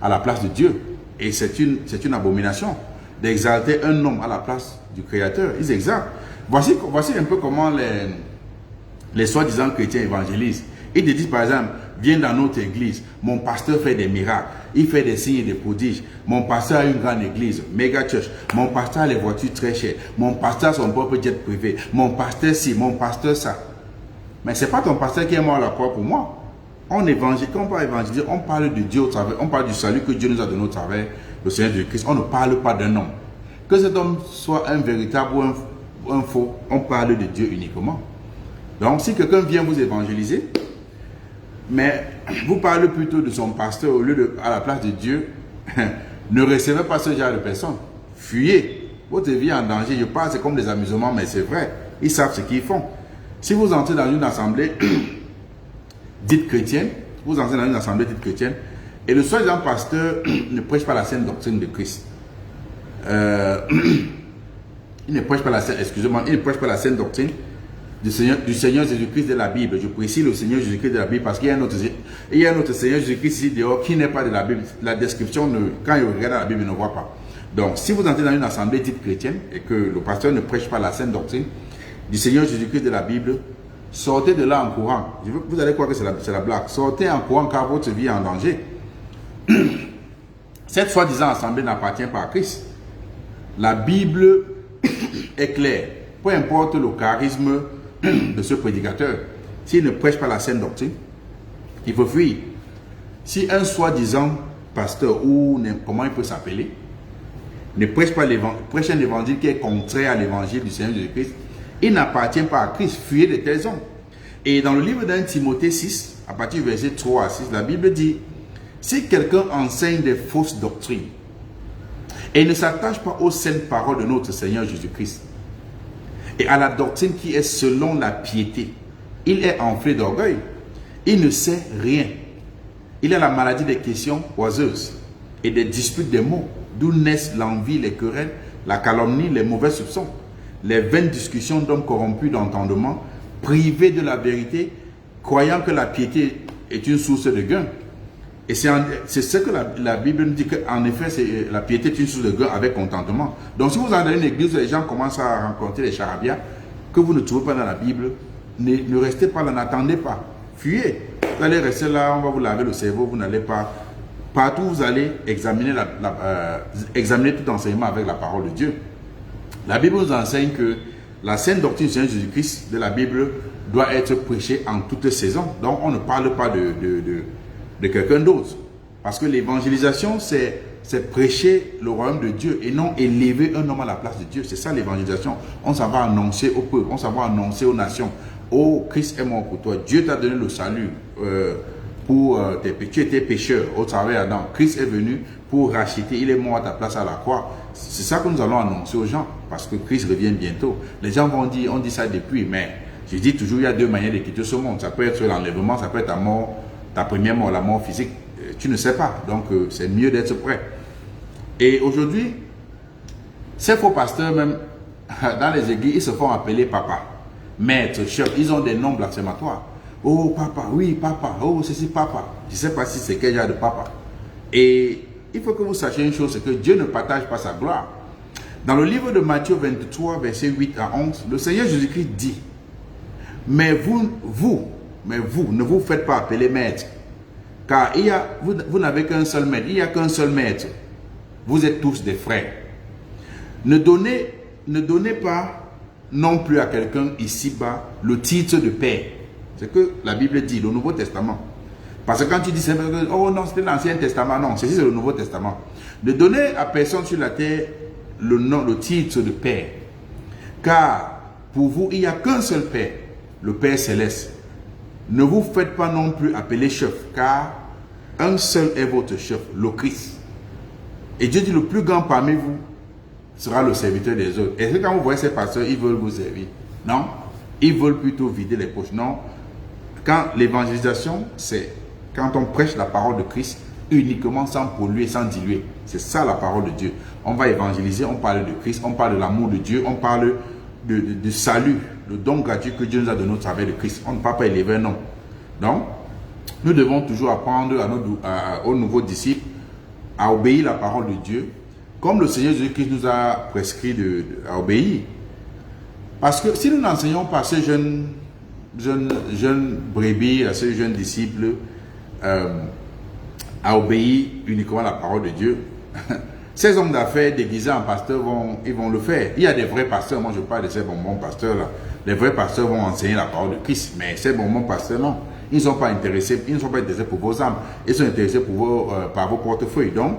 à la place de Dieu. Et c'est une abomination d'exalter un homme à la place du Créateur. Ils exaltent. Voici un peu comment les soi-disant chrétiens évangélisent. Ils te disent par exemple, viens dans notre église, mon pasteur fait des miracles, il fait des signes et des prodiges, mon pasteur a une grande église, méga church, mon pasteur a les voitures très chères, mon pasteur a son propre jet privé, mon pasteur ci, mon pasteur ça. Mais ce n'est pas ton pasteur qui est mort à la croix pour moi. Quand on parle évangéliser, on parle de Dieu au travers, on parle du salut que Dieu nous a donné au travers le Seigneur Jésus-Christ. On ne parle pas d'un homme. Que cet homme soit un véritable ou un faux, on parle de Dieu uniquement. Donc, si quelqu'un vient vous évangéliser, mais vous parlez plutôt de son pasteur au lieu à la place de Dieu, ne recevez pas ce genre de personnes. Fuyez. Votre vie est en danger. Je parle, c'est comme des amusements, mais c'est vrai. Ils savent ce qu'ils font. Si vous entrez dans une assemblée dite chrétienne, et le soi-disant pasteur ne prêche pas la sainte doctrine de Christ. Il ne prêche pas la sainte doctrine du Seigneur Jésus-Christ de la Bible. Je précise le Seigneur Jésus-Christ de la Bible parce qu'il y a un autre Seigneur Jésus-Christ ici dehors qui n'est pas de la Bible. La description, quand il regarde la Bible, il ne voit pas. Donc, si vous entrez dans une assemblée dite chrétienne et que le pasteur ne prêche pas la sainte doctrine du Seigneur Jésus-Christ de la Bible, sortez de là en courant. Vous allez croire que c'est la blague. Sortez en courant car votre vie est en danger. Cette soi-disant assemblée n'appartient pas à Christ. La Bible est claire. Peu importe le charisme de ce prédicateur, s'il ne prêche pas la saine doctrine, il faut fuir. Si un soi-disant pasteur ou comment il peut s'appeler, ne prêche pas prêche un évangile qui est contraire à l'évangile du Seigneur Jésus-Christ, il n'appartient pas à Christ. Fuyez de tels hommes. Et dans le livre d'un Timothée 6, à partir du verset 3 à 6, la Bible dit, si quelqu'un enseigne des fausses doctrines et ne s'attache pas aux saintes paroles de notre Seigneur Jésus-Christ et à la doctrine qui est selon la piété, il est enflé d'orgueil, il ne sait rien. Il a la maladie des questions oiseuses et des disputes des mots, d'où naissent l'envie, les querelles, la calomnie, les mauvais soupçons, les vaines discussions d'hommes corrompus d'entendement, privés de la vérité, croyant que la piété est une source de gain. Et c'est ce que la Bible nous dit, qu'en effet, la piété est une source de gain avec contentement. Donc si vous allez dans une église où les gens commencent à rencontrer les charabias, que vous ne trouvez pas dans la Bible, ne restez pas là, n'attendez pas, fuyez. Vous allez rester là, on va vous laver le cerveau, vous n'allez pas... Partout vous allez examiner, examiner tout enseignement avec la parole de Dieu. La Bible nous enseigne que la sainte doctrine du Seigneur Jésus-Christ de la Bible doit être prêchée en toutes saisons. Donc on ne parle pas de quelqu'un d'autre. Parce que l'évangélisation, c'est prêcher le royaume de Dieu et non élever un homme à la place de Dieu. C'est ça l'évangélisation. On s'en va annoncer au peuple, on s'en va annoncer aux nations. Oh, Christ est mort pour toi. Dieu t'a donné le salut pour tes péchés. Tu étais pécheur au travers d'Adam. Christ est venu pour racheter. Il est mort à ta place à la croix. C'est ça que nous allons annoncer aux gens parce que Christ revient bientôt. Les gens vont dire, on dit ça depuis, mais je dis toujours, il y a deux manières de quitter ce monde. Ça peut être l'enlèvement, ça peut être ta mort, ta première mort, la mort physique. Tu ne sais pas. Donc, c'est mieux d'être prêt. Et aujourd'hui, ces faux pasteurs, même dans les églises, ils se font appeler papa, maître, chef. Ils ont des noms blasphématoires. Oh, papa, oui, papa. Oh, c'est papa. Je ne sais pas si c'est quel genre de papa. Et il faut que vous sachiez une chose, c'est que Dieu ne partage pas sa gloire. Dans le livre de Matthieu 23, versets 8 à 11, le Seigneur Jésus-Christ dit, mais vous, ne vous faites pas appeler maître, car vous n'avez qu'un seul maître, il n'y a qu'un seul maître. Vous êtes tous des frères. Ne donnez pas non plus à quelqu'un ici-bas le titre de père. C'est que la Bible dit, le Nouveau Testament. Parce que quand tu dis, oh non, c'était l'Ancien Testament, non, c'est le Nouveau Testament. Ne donnez à personne sur la terre le titre de père. Car pour vous, il n'y a qu'un seul père, le Père Céleste. Ne vous faites pas non plus appeler chef, car un seul est votre chef, le Christ. Et Dieu dit, le plus grand parmi vous sera le serviteur des autres. Est-ce que quand vous voyez ces pasteurs, ils veulent vous servir? Non. Ils veulent plutôt vider les poches. Non. Quand l'évangélisation, c'est quand on prêche la parole de Christ uniquement sans polluer, sans diluer. C'est ça la parole de Dieu. On va évangéliser, on parle de Christ, on parle de l'amour de Dieu, on parle du salut, le don gratuit que Dieu nous a donné au travers de Christ. On ne peut pas élever un homme. Donc, nous devons toujours apprendre aux nouveaux disciples à obéir la parole de Dieu, comme le Seigneur Jésus-Christ nous a prescrit à obéir. Parce que si nous n'enseignons pas à ces jeunes brebis, à ces jeunes disciples, à obéir uniquement à la parole de Dieu, ces hommes d'affaires déguisés en pasteurs ils vont le faire. Il y a des vrais pasteurs, moi je parle de ces bonbons pasteurs là. Les vrais pasteurs vont enseigner la parole de Christ, mais ces bonbons pasteurs non. Ils ne sont pas intéressés pour vos âmes, ils sont intéressés par vos portefeuilles. Donc,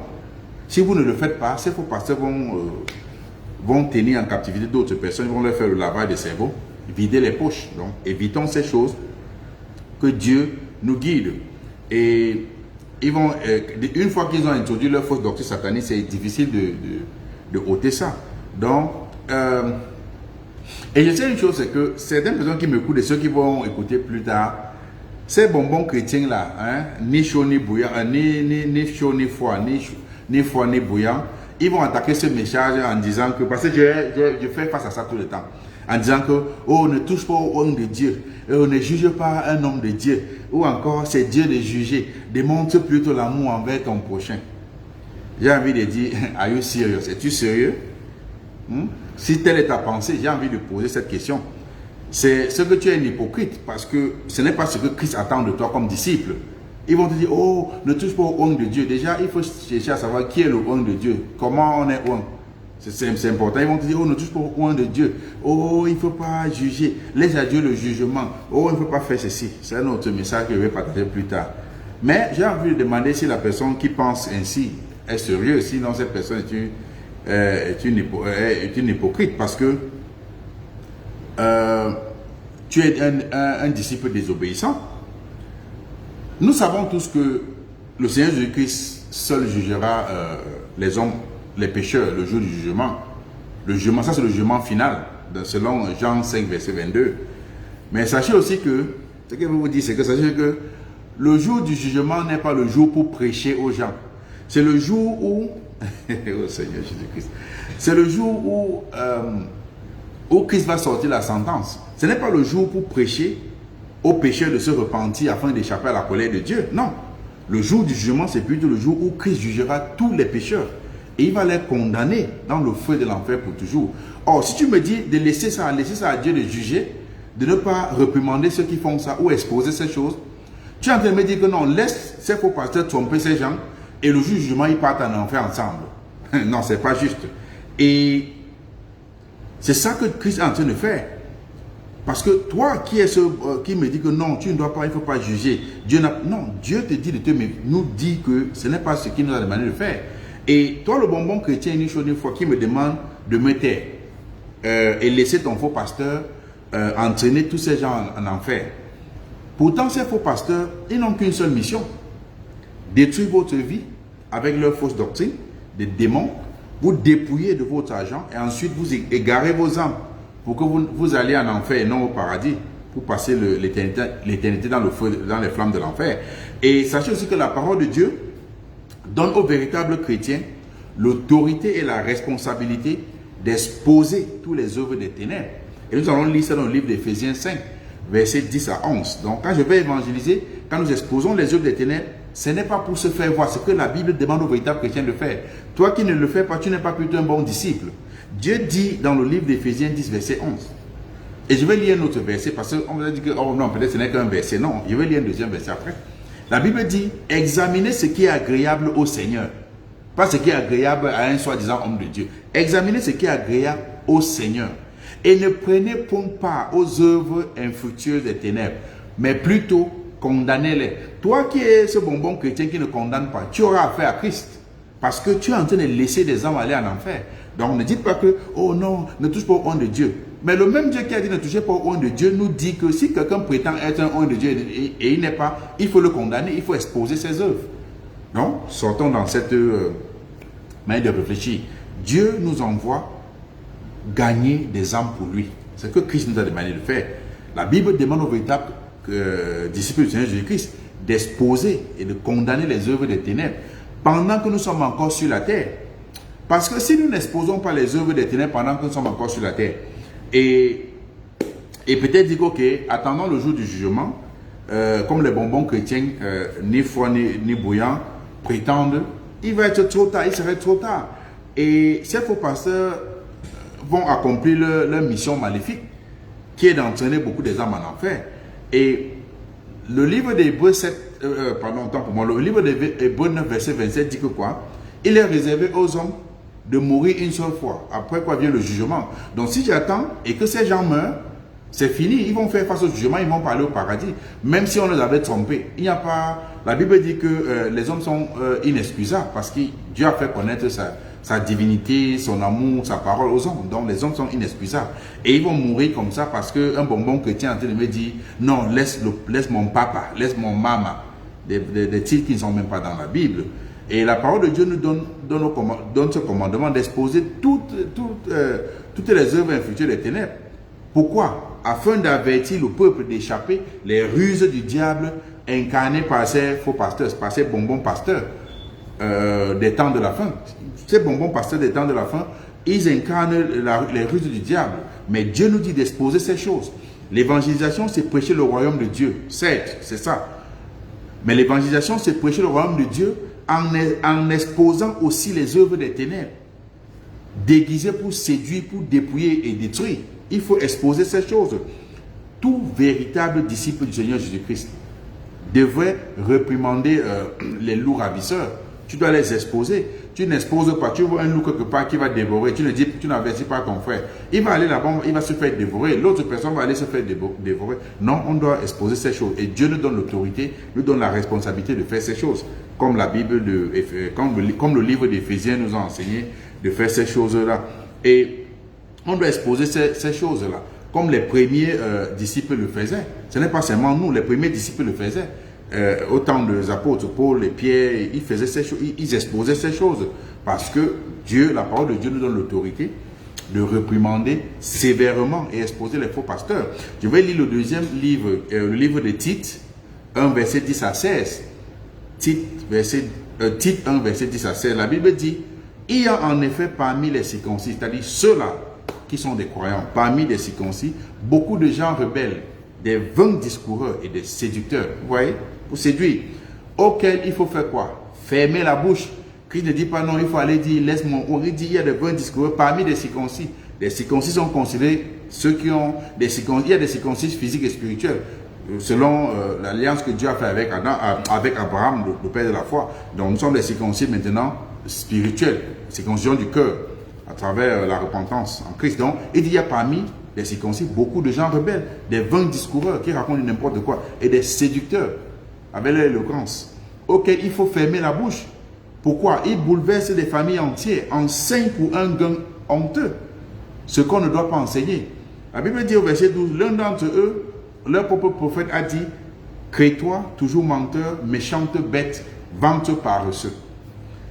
si vous ne le faites pas, ces faux pasteurs vont tenir en captivité d'autres personnes, ils vont leur faire le lavage des cerveaux, vider les poches. Donc, évitons ces choses, que Dieu nous guide. Et une fois qu'ils ont introduit leur fausse doctrine satanique, c'est difficile de ôter ça. Donc, et je sais une chose, c'est que certaines personnes qui m'écoutent et ceux qui vont écouter plus tard, ces bonbons chrétiens là, hein, ni chaud ni bouillant, ni chaud ni froid, ni froid ni bouillant, ils vont attaquer ce message en disant que, parce que je fais face à ça tout le temps, en disant que, oh, ne touche pas au homme de Dieu, on ne juge pas un homme de Dieu, ou encore c'est Dieu de juger, démontre plutôt l'amour envers ton prochain. J'ai envie de dire, are you serious? Es-tu sérieux? Si telle est ta pensée, j'ai envie de poser cette question. c'est ce que tu es un hypocrite, parce que ce n'est pas ce que Christ attend de toi comme disciple. Ils vont te dire, oh, ne touche pas au oint de Dieu. Déjà, il faut chercher à savoir qui est le oint de Dieu, comment on est oint. C'est important. Ils vont te dire, oh, ne touche pas au oint de Dieu. Oh, il ne faut pas juger. Laisse à Dieu le jugement. Oh, il ne faut pas faire ceci. C'est un autre message que je vais partager plus tard. Mais j'ai envie de demander si la personne qui pense ainsi est sérieuse, sinon cette personne est une hypocrite, parce que tu es un disciple désobéissant. Nous savons tous que le Seigneur Jésus-Christ seul jugera les hommes, les pécheurs, le jour du jugement. Le jugement, ça c'est le jugement final, selon Jean 5, verset 22. Mais sachez aussi que, ce que je vous dis, c'est que sachez que le jour du jugement n'est pas le jour pour prêcher aux gens. C'est le jour où, oh Seigneur Jésus-Christ, c'est le jour où Christ va sortir la sentence. Ce n'est pas le jour pour prêcher aux pécheurs de se repentir afin d'échapper à la colère de Dieu. Non. Le jour du jugement, c'est plutôt le jour où Christ jugera tous les pécheurs. Et il va les condamner dans le feu de l'enfer pour toujours. Or, si tu me dis de laisser ça à Dieu de juger, de ne pas réprimander ceux qui font ça ou exposer ces choses, tu es en train de me dire que non, laisse ces faux pasteurs tromper ces gens et le jour du jugement, ils partent en enfer ensemble. Non, c'est pas juste. Et c'est ça que Christ est en train de faire. Parce que toi qui me dit que non, tu ne dois pas, il ne faut pas juger. Non, Dieu te dit nous dit que ce n'est pas ce qu'il nous a demandé de faire. Et toi, le bonbon chrétien, une fois qui me demande de me taire et laisser ton faux pasteur entraîner tous ces gens en enfer. Pourtant, ces faux pasteurs, ils n'ont qu'une seule mission: détruire votre vie avec leurs fausses doctrines, des démons, vous dépouiller de votre argent et ensuite vous égarer vos âmes pour que vous alliez en enfer et non au paradis, pour passer l'éternité dans le feu, dans les flammes de l'enfer. Et sachez aussi que la parole de Dieu donne aux véritables chrétiens l'autorité et la responsabilité d'exposer toutes les œuvres des ténèbres. Et nous allons lire ça dans le livre d'Éphésiens 5, versets 10 à 11. Donc quand je vais évangéliser, quand nous exposons les œuvres des ténèbres, ce n'est pas pour se faire voir, c'est que la Bible demande aux véritables chrétiens de faire. Toi qui ne le fais pas, tu n'es pas plutôt un bon disciple. Dieu dit dans le livre d'Éphésiens 10, verset 11. Et je vais lire un autre verset parce qu'on va dire que, oh non, peut-être ce n'est qu'un verset. Non, je vais lire un deuxième verset après. La Bible dit, examinez ce qui est agréable au Seigneur. Pas ce qui est agréable à un soi-disant homme de Dieu. Examinez ce qui est agréable au Seigneur. Et ne prenez point part aux œuvres infructueuses des ténèbres, mais plutôt condamnez-les. Toi qui es ce bonbon chrétien qui ne condamne pas, tu auras affaire à Christ. Parce que tu es en train de laisser des hommes aller en enfer. Donc ne dites pas que, oh non, ne touche pas au oint de Dieu. Mais le même Dieu qui a dit ne touchez pas au oint de Dieu nous dit que si quelqu'un prétend être un oint de Dieu et il n'est pas, il faut le condamner, il faut exposer ses œuvres. Donc, sortons dans cette manière de réfléchir. Dieu nous envoie gagner des âmes pour lui. C'est ce que Christ nous a demandé de faire. La Bible demande aux véritables disciples du Seigneur Jésus-Christ d'exposer et de condamner les œuvres des ténèbres pendant que nous sommes encore sur la terre. Parce que si nous n'exposons pas les œuvres des ténèbres pendant que nous sommes encore sur la terre, et peut-être dire ok, attendons le jour du jugement, comme les bonbons chrétiens, ni froid ni bouillant, prétendent, il va être trop tard, il serait trop tard. Et ces faux pasteurs vont accomplir leur mission maléfique, qui est d'entraîner beaucoup des âmes en enfer. Et le livre d'Hébreux 7, le livre d'Hébreux 9, verset 27 dit que quoi? Il est réservé aux hommes de mourir une seule fois. Après quoi vient le jugement. Donc si j'attends et que ces gens meurent, c'est fini. Ils vont faire face au jugement, ils vont parler au paradis. Même si on les avait trompés. Il n'y a pas... La Bible dit que les hommes sont inexcusables parce que Dieu a fait connaître sa divinité, son amour, sa parole aux hommes. Donc les hommes sont inexcusables. Et ils vont mourir comme ça parce qu'un bonbon chrétien est en train de me dire non, laisse mon papa, laisse mon maman. Des titres qui ne sont même pas dans la Bible. Et la parole de Dieu nous donne ce commandement d'exposer toutes les œuvres infructueuses des ténèbres. Pourquoi? Afin d'avertir le peuple d'échapper les ruses du diable incarnées par ces faux pasteurs, par ces bonbons pasteurs des temps de la fin. Ces bonbons pasteurs des temps de la fin, ils incarnent les ruses du diable. Mais Dieu nous dit d'exposer ces choses. L'évangélisation, c'est prêcher le royaume de Dieu. Certes, c'est ça. Mais l'évangélisation, c'est prêcher le royaume de Dieu en exposant aussi les œuvres des ténèbres, déguisées pour séduire, pour dépouiller et détruire. Il faut exposer ces choses. tout véritable disciple du Seigneur Jésus-Christ devrait réprimander les loups ravisseurs. Tu dois les exposer. Tu n'exposes pas. Tu vois un loup quelque part qui va dévorer. Tu ne dis, tu n'avertis pas ton frère. Il va aller là-bas, il va se faire dévorer. L'autre personne va aller se faire dévorer. Non, on doit exposer ces choses. Et Dieu nous donne l'autorité, nous donne la responsabilité de faire ces choses. Comme la Bible, comme le livre d'Éphésiens nous a enseigné de faire ces choses-là. Et on doit exposer ces choses-là. Comme les premiers disciples le faisaient. Ce n'est pas seulement nous, les premiers disciples le faisaient. Autant des apôtres, Paul et Pierre, ils faisaient ces choses, ils exposaient ces choses. Parce que Dieu, la parole de Dieu nous donne l'autorité de réprimander sévèrement et exposer les faux pasteurs. Je vais lire le deuxième livre, le livre de Tite, 1 verset 10 à 16. Tite 1 verset 10 à 16. La Bible dit, il y a en effet parmi les circoncis, c'est-à-dire ceux-là qui sont des croyants, parmi les circoncis, beaucoup de gens rebelles, des vains discoureurs et des séducteurs. Vous voyez? Pour séduire. Auxquels il faut faire quoi? Fermer la bouche. Christ ne dit pas non, il faut aller dire, laisse-moi. Il dit, il y a des vains discoureurs parmi les circoncis. Les circoncis sont considérés ceux qui ont des circoncis. Il y a des circoncis physiques et spirituels. Selon l'alliance que Dieu a fait avec Abraham, le père de la foi. Donc nous sommes des circoncis maintenant spirituels. Circoncision du cœur à travers la repentance en Christ. Donc il dit, il y a parmi les circoncis beaucoup de gens rebelles, des vains discoureurs qui racontent n'importe quoi et des séducteurs avec l'éloquence auxquels il faut fermer la bouche. Pourquoi? Ils bouleversent des familles entières, enseignent pour un gain honteux ce qu'on ne doit pas enseigner. La Bible dit au verset 12, l'un d'entre eux, leur propre prophète a dit, crée-toi, toujours menteur, méchante bête, vente paresseux.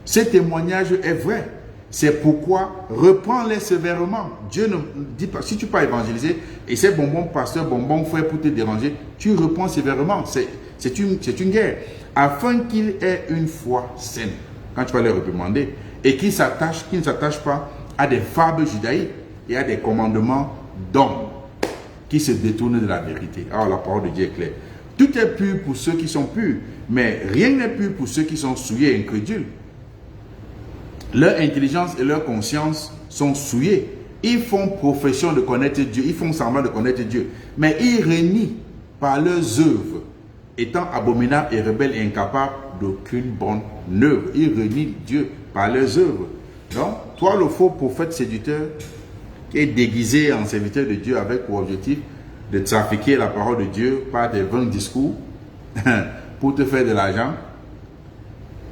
Ce témoignage est vrai. C'est pourquoi reprends-les sévèrement. Dieu ne dit pas, si tu peux évangéliser, et c'est bonbon pasteur, bonbon frère pour te déranger, tu reprends sévèrement. C'est une guerre. Afin qu'il ait une foi saine, quand tu vas les réprimander, et qu'il ne s'attache pas à des fables judaïques et à des commandements d'hommes qui se détournent de la vérité. Alors la parole de Dieu est claire. Tout est pur pour ceux qui sont purs, mais rien n'est pur pour ceux qui sont souillés et incrédules. Leur intelligence et leur conscience sont souillées. Ils font profession de connaître Dieu, ils font semblant de connaître Dieu, mais ils renient par leurs œuvres, étant abominables et rebelles et incapables d'aucune bonne œuvre. Ils renient Dieu par leurs œuvres. Donc, toi, le faux prophète séducteur, qui est déguisé en serviteur de Dieu avec pour objectif de trafiquer la parole de Dieu par des vains discours pour te faire de l'argent,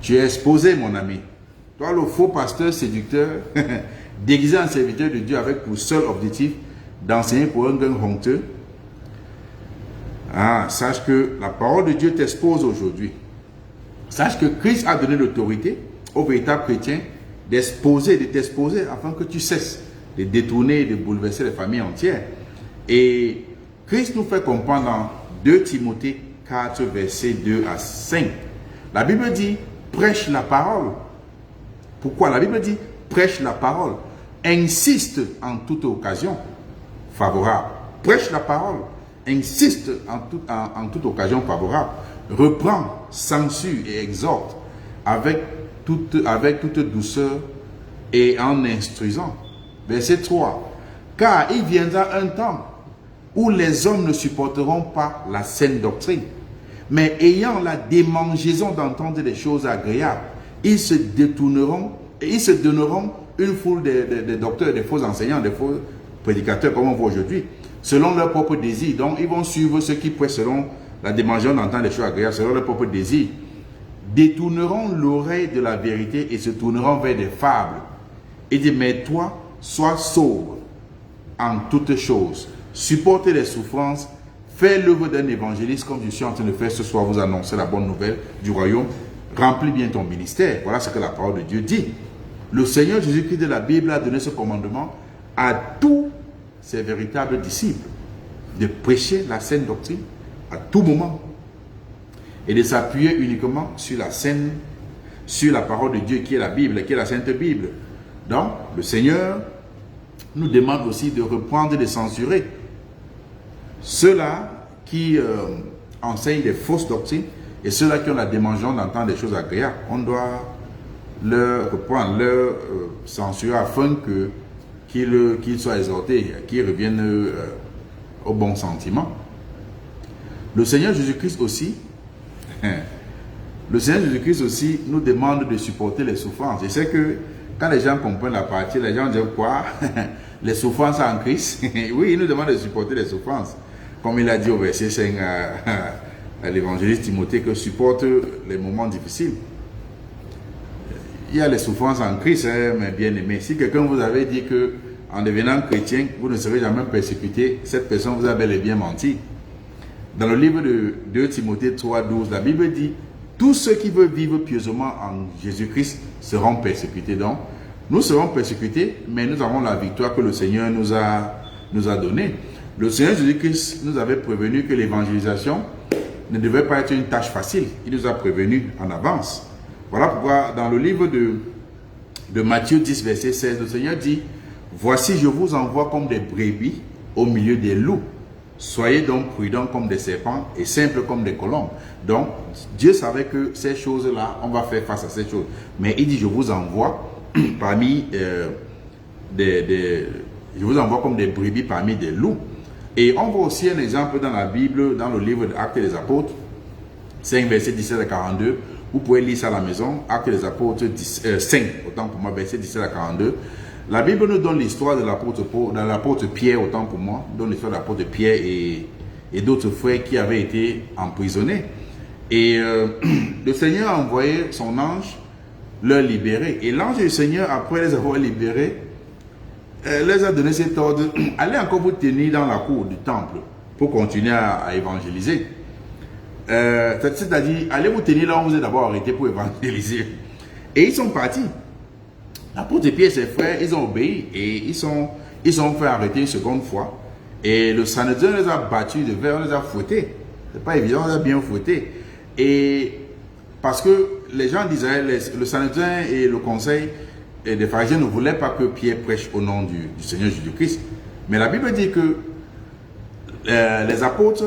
tu es exposé, mon ami. Toi, le faux pasteur séducteur, déguisé en serviteur de Dieu avec pour seul objectif d'enseigner pour un gain honteux, sache que la parole de Dieu t'expose aujourd'hui. Sache que Christ a donné l'autorité aux véritables chrétiens d'exposer, de t'exposer afin que tu cesses de détourner et de bouleverser les familles entières. Et Christ nous fait comprendre dans 2 Timothée 4, versets 2 à 5. La Bible dit, prêche la parole. Pourquoi? La Bible dit, prêche la parole. Insiste en toute occasion favorable. Prêche la parole. Insiste en toute occasion favorable. Reprend, censure et exhorte avec toute douceur et en instruisant. Verset 3. Car il viendra un temps où les hommes ne supporteront pas la saine doctrine, mais ayant la démangeaison d'entendre des choses agréables, ils se détourneront et ils se donneront une foule de docteurs, des faux enseignants, des faux prédicateurs comme on voit aujourd'hui, selon leur propre désir. Donc ils vont suivre ceux qui prêchent selon la démangeaison d'entendre des choses agréables, selon leur propre désir. Détourneront l'oreille de la vérité et se tourneront vers des fables. Il dit, mais toi, sois sobre en toutes choses, supporte les souffrances, fais l'œuvre d'un évangéliste comme je suis en train de faire ce soir, vous annoncer la bonne nouvelle du royaume, remplis bien ton ministère. Voilà ce que la parole de Dieu dit. Le Seigneur Jésus-Christ de la Bible a donné ce commandement à tous ses véritables disciples, de prêcher la saine doctrine à tout moment et de s'appuyer uniquement sur la parole de Dieu qui est la Bible, qui est la Sainte Bible. Donc, le Seigneur nous demande aussi de reprendre et de censurer ceux-là qui enseignent des fausses doctrines et ceux-là qui ont la démangeance d'entendre des choses agréables. On doit leur reprendre, leur censurer afin qu'ils soient exhortés, qu'ils reviennent au bon sentiment. Le Seigneur Jésus-Christ aussi, le Seigneur Jésus-Christ aussi nous demande de supporter les souffrances. Je sais que quand les gens comprennent la partie, les gens disent quoi? Les souffrances en Christ. Oui, il nous demande de supporter les souffrances. Comme il a dit au verset 5 à l'évangéliste Timothée, que supporte les moments difficiles. Il y a les souffrances en Christ, hein, mes bien-aimés. Si quelqu'un vous avait dit que en devenant chrétien, vous ne serez jamais persécuté, cette personne vous a bel et bien menti. Dans le livre de 2 Timothée 3,12, la Bible dit « Tous ceux qui veulent vivre pieusement en Jésus-Christ seront persécutés. » Donc, nous serons persécutés, mais nous avons la victoire que le Seigneur nous a donnée. Le Seigneur Jésus-Christ nous avait prévenu que l'évangélisation ne devait pas être une tâche facile. Il nous a prévenu en avance. Voilà pourquoi dans le livre de Matthieu 10, verset 16, le Seigneur dit « Voici, je vous envoie comme des brebis au milieu des loups. Soyez donc prudents comme des serpents et simples comme des colombes. » Donc, Dieu savait que ces choses-là, on va faire face à ces choses. Mais il dit, je vous envoie parmi je vous envoie comme des brebis parmi des loups. Et on voit aussi un exemple dans la Bible, dans le livre d'Actes des Apôtres, 5, verset 17 à 42. Vous pouvez lire ça à la maison, Actes des Apôtres 5, autant pour moi, verset 17 à 42. La Bible nous donne l'histoire de l'apôtre Pierre, autant pour moi, donne l'histoire de l'apôtre Pierre et d'autres frères qui avaient été emprisonnés. Et le Seigneur a envoyé son ange leur libérer. Et l'ange du Seigneur, après les avoir libérés, les a donné cet ordre, allez encore vous tenir dans la cour du temple pour continuer à évangéliser. C'est-à-dire, allez vous tenir là où vous êtes d'abord arrêté pour évangéliser. Et ils sont partis. L'apôtre Pierre et ses frères, ils ont obéi et ils sont fait arrêter une seconde fois. Et le Sanhédrin les a battus de verre, on les a fouettés. C'est pas évident, on les a bien fouettés. Et parce que les gens d'Israël, le Sanhédrin et le conseil des pharisiens ne voulaient pas que Pierre prêche au nom du Seigneur Jésus-Christ. Mais la Bible dit que les apôtres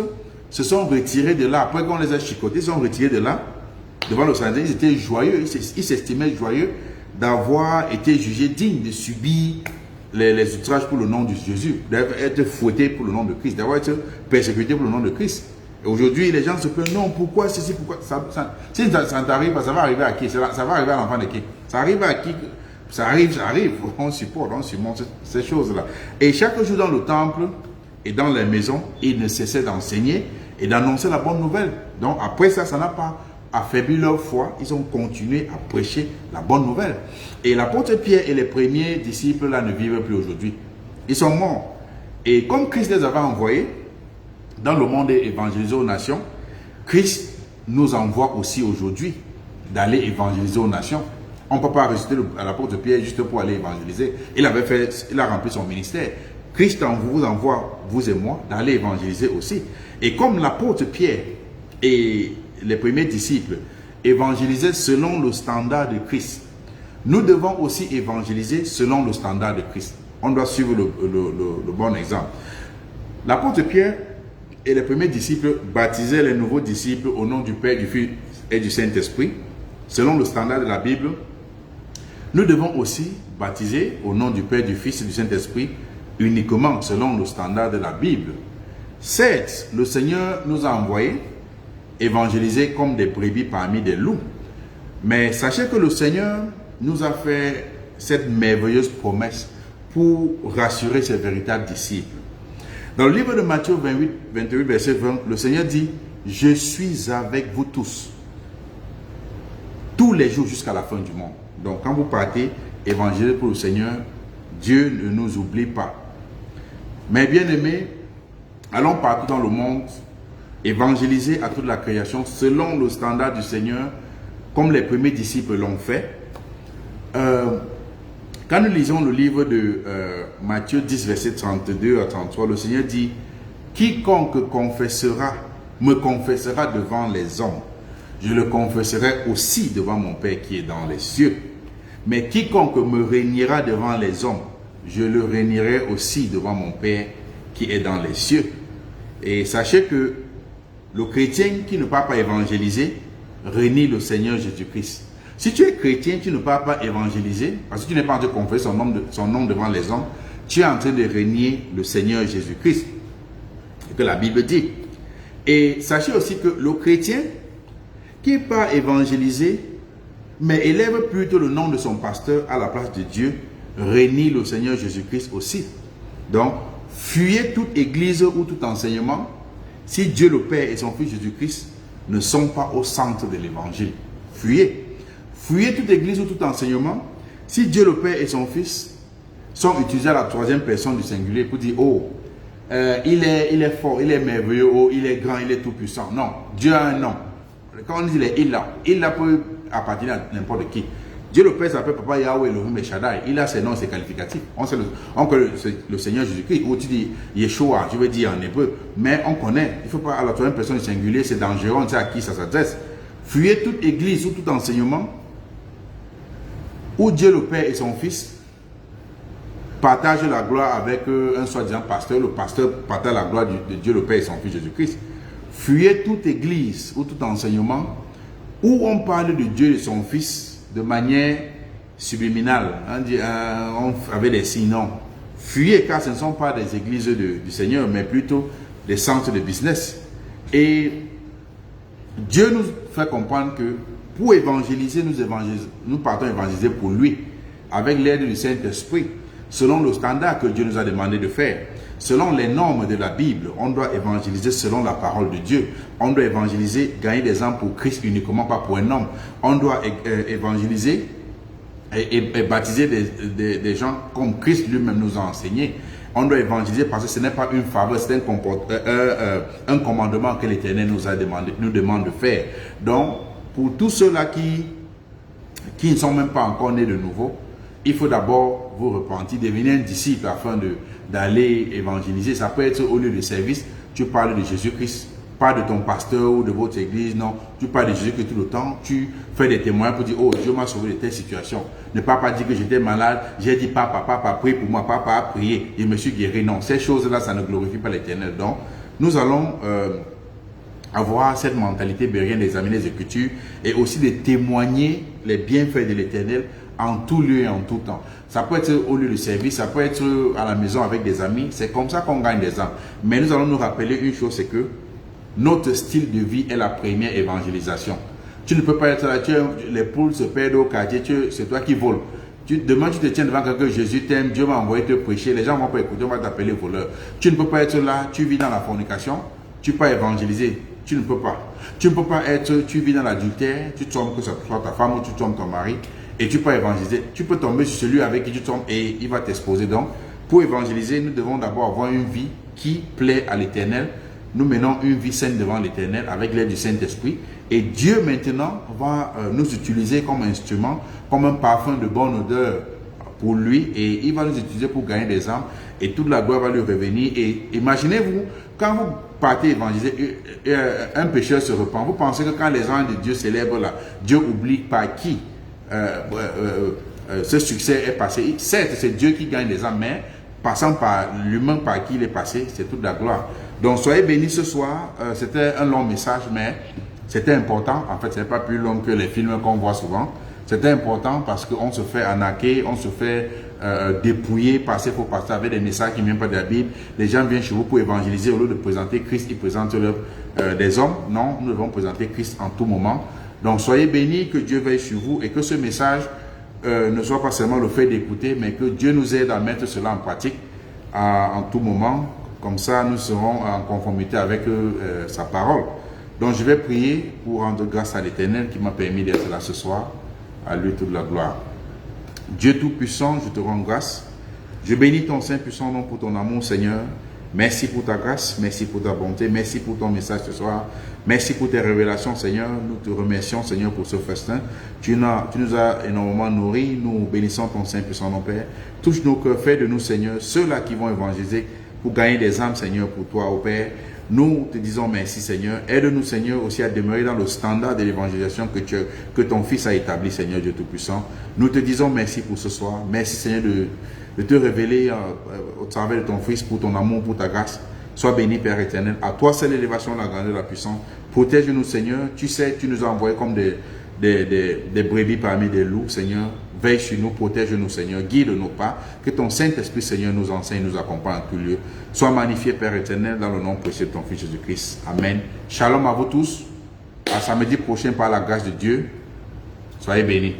se sont retirés de là. Après qu'on les a chicotés, ils sont retirés de là. Devant le Sanhédrin, ils étaient joyeux, ils s'estimaient joyeux d'avoir été jugés dignes de subir les outrages pour le nom de Jésus, d'être fouettés pour le nom de Christ, d'avoir été persécutés pour le nom de Christ. Et aujourd'hui, les gens se plaignent, non, pourquoi ceci, pourquoi ça, si ça t'arrive, ça va arriver à qui? Ça va arriver à l'enfant de qui? Ça arrive à qui? Ça arrive, on supporte, on surmonte ces choses-là. Et chaque jour dans le temple et dans les maisons, ils ne cessaient d'enseigner et d'annoncer la bonne nouvelle. Donc après ça, ça n'a pas affaibli leur foi, ils ont continué à prêcher la bonne nouvelle. Et l'apôtre Pierre et les premiers disciples là ne vivent plus aujourd'hui. Ils sont morts. Et comme Christ les avait envoyés dans le monde et évangéliser aux nations, Christ nous envoie aussi aujourd'hui d'aller évangéliser aux nations. On ne peut pas ressusciter l'apôtre Pierre juste pour aller évangéliser. Il a rempli son ministère. Christ vous envoie, vous et moi, d'aller évangéliser aussi. Et comme l'apôtre Pierre et les premiers disciples évangélisaient selon le standard de Christ, nous devons aussi évangéliser selon le standard de Christ. On doit suivre le bon exemple. L'apôtre Pierre et les premiers disciples baptisaient les nouveaux disciples au nom du Père, du Fils et du Saint-Esprit, selon le standard de la Bible. Nous devons aussi baptiser au nom du Père, du Fils et du Saint-Esprit, uniquement selon le standard de la Bible. Certes, le Seigneur nous a envoyés évangéliser comme des brebis parmi des loups. Mais sachez que le Seigneur nous a fait cette merveilleuse promesse pour rassurer ses véritables disciples. Dans le livre de Matthieu 28, verset 20, le Seigneur dit « Je suis avec vous tous, tous les jours jusqu'à la fin du monde. » Donc quand vous partez évangéliser pour le Seigneur, Dieu ne nous oublie pas. Mais bien aimés, allons partout dans le monde, évangéliser à toute la création selon le standard du Seigneur, comme les premiers disciples l'ont fait. Quand nous lisons le livre de Matthieu 10, verset 32 à 33, le Seigneur dit « Quiconque me confessera devant les hommes, je le confesserai aussi devant mon Père qui est dans les cieux. Mais quiconque me régnera devant les hommes, je le régnerai aussi devant mon Père qui est dans les cieux. » Et sachez que le chrétien qui ne part pas évangéliser renie le Seigneur Jésus-Christ. Si tu es chrétien, tu ne pars pas évangéliser, parce que tu n'es pas en train de confesser son nom devant les hommes, tu es en train de renier le Seigneur Jésus-Christ. Et que la Bible dit, Et sachez aussi que le chrétien qui n'est pas évangélisé, mais élève plutôt le nom de son pasteur à la place de Dieu, renie le Seigneur Jésus-Christ aussi. Donc, fuyez toute église ou tout enseignement si Dieu le Père et son Fils Jésus-Christ ne sont pas au centre de l'évangile. Fuyez. Fuyez toute église ou tout enseignement si Dieu le Père et son Fils sont utilisés à la troisième personne du singulier pour dire, oh, il est fort, il est merveilleux, oh, il est grand, il est tout puissant. Non, Dieu a un nom. Quand on dit il peut appartenir à n'importe qui. Dieu le Père s'appelle Papa Yahweh, Elohim et Shaddai. Il a ses noms, ses qualificatifs. On sait le Seigneur Jésus-Christ, ou tu dis Yeshua, je veux dire en hébreu. Mais on connaît, il ne faut pas à la troisième personne du singulier, c'est dangereux, on sait à qui ça s'adresse. Fuyez toute église ou tout enseignement où Dieu le Père et son Fils partagent la gloire avec un soi-disant pasteur. Le pasteur partage la gloire de Dieu le Père et son Fils Jésus-Christ. Fuyez toute église ou tout enseignement où on parle de Dieu et de son Fils de manière subliminale, avec des signes. Non. Fuyez, car ce ne sont pas des églises du Seigneur, mais plutôt des centres de business. Et Dieu nous fait comprendre que pour évangéliser, nous partons évangéliser pour lui, avec l'aide du Saint-Esprit, selon le standard que Dieu nous a demandé de faire. Selon les normes de la Bible, on doit évangéliser selon la parole de Dieu. On doit évangéliser, gagner des âmes pour Christ uniquement, pas pour un homme. On doit évangéliser et baptiser des gens comme Christ lui-même nous a enseigné. On doit évangéliser parce que ce n'est pas une faveur, c'est un commandement que l'Éternel nous demande de faire. Donc, pour tous ceux-là qui ne sont même pas encore nés de nouveau, il faut d'abord vous repentir, devenir un disciple afin d'aller évangéliser. Ça peut être au lieu de service, tu parles de Jésus-Christ, pas de ton pasteur ou de votre église, non. Tu parles de Jésus-Christ tout le temps, tu fais des témoins pour dire, oh, Dieu m'a sauvé de telle situation. Ne pas dire que j'étais malade, j'ai dit, papa, prie pour moi, papa a prié, et je me suis guéri. Non, ces choses-là, ça ne glorifie pas l'Éternel. Donc, nous allons avoir cette mentalité bérienne d'examiner les Écritures et aussi de témoigner les bienfaits de l'Éternel en tout lieu et en tout temps. Ça peut être au lieu de service, ça peut être à la maison avec des amis. C'est comme ça qu'on gagne des âmes. Mais nous allons nous rappeler une chose, c'est que notre style de vie est la première évangélisation. Tu ne peux pas être là, les poules se perdent au quartier, c'est toi qui voles. Demain, tu te tiens devant quelqu'un, Jésus t'aime, Dieu m'a envoyé te prêcher, les gens ne vont pas écouter, on va t'appeler voleur. Tu ne peux pas être là, tu vis dans la fornication, tu ne peux pas évangéliser. Tu ne peux pas. Tu ne peux pas être, tu vis dans l'adultère, tu tombes, que ce soit ta femme ou tu tombes ton mari, et tu peux évangéliser. Tu peux tomber sur celui avec qui tu tombes et il va t'exposer. Donc, pour évangéliser, nous devons d'abord avoir une vie qui plaît à l'Éternel. Nous menons une vie saine devant l'Éternel avec l'aide du Saint-Esprit. Et Dieu maintenant va nous utiliser comme instrument, comme un parfum de bonne odeur pour lui. Et il va nous utiliser pour gagner des âmes. Et toute la gloire va lui revenir. Et imaginez-vous, quand vous partez évangéliser, un pécheur se repent. Vous pensez que quand les anges de Dieu célèbrent là, Dieu oublie par qui ce succès est passé. Certes, c'est Dieu qui gagne les âmes, mais passant par l'humain par qui il est passé, c'est toute la gloire. Donc, soyez bénis ce soir. C'était un long message, mais c'était important. En fait, ce n'est pas plus long que les films qu'on voit souvent. C'était important parce qu'on se fait arnaquer, on se fait dépouiller, passer pour passer avec des messages qui ne viennent pas de la Bible. Les gens viennent chez vous pour évangéliser. Au lieu de présenter Christ, ils présentent des hommes. Non, nous devons présenter Christ en tout moment. Donc, soyez bénis, que Dieu veille sur vous et que ce message ne soit pas seulement le fait d'écouter, mais que Dieu nous aide à mettre cela en pratique en tout moment. Comme ça, nous serons en conformité avec sa parole. Donc, je vais prier pour rendre grâce à l'Éternel qui m'a permis d'être là ce soir. À lui toute la gloire. Dieu Tout-Puissant, je te rends grâce. Je bénis ton Saint-Puissant nom pour ton amour, Seigneur. Merci pour ta grâce, merci pour ta bonté, merci pour ton message ce soir. Merci pour tes révélations, Seigneur. Nous te remercions, Seigneur, pour ce festin. Tu nous as énormément nourris. Nous bénissons ton Saint-Puissant nom, Père. Touche nos cœurs, fais de nous, Seigneur, ceux-là qui vont évangéliser pour gagner des âmes, Seigneur, pour toi, ô Père. Nous te disons merci, Seigneur. Aide-nous, Seigneur, aussi à demeurer dans le standard de l'évangélisation que ton Fils a établi, Seigneur Dieu Tout-Puissant. Nous te disons merci pour ce soir. Merci, Seigneur, de te révéler au travers de ton Fils pour ton amour, pour ta grâce. Sois béni, Père éternel. À toi, c'est l'élévation, la grandeur, la puissance. Protège-nous, Seigneur. Tu sais, tu nous as envoyés comme des des brebis parmi des loups, Seigneur. Veille sur nous, protège-nous, Seigneur. Guide nos pas. Que ton Saint-Esprit, Seigneur, nous enseigne, nous accompagne en tout lieu. Sois magnifié, Père éternel, dans le nom précieux de ton Fils Jésus-Christ. Amen. Shalom à vous tous. À samedi prochain, par la grâce de Dieu. Soyez bénis.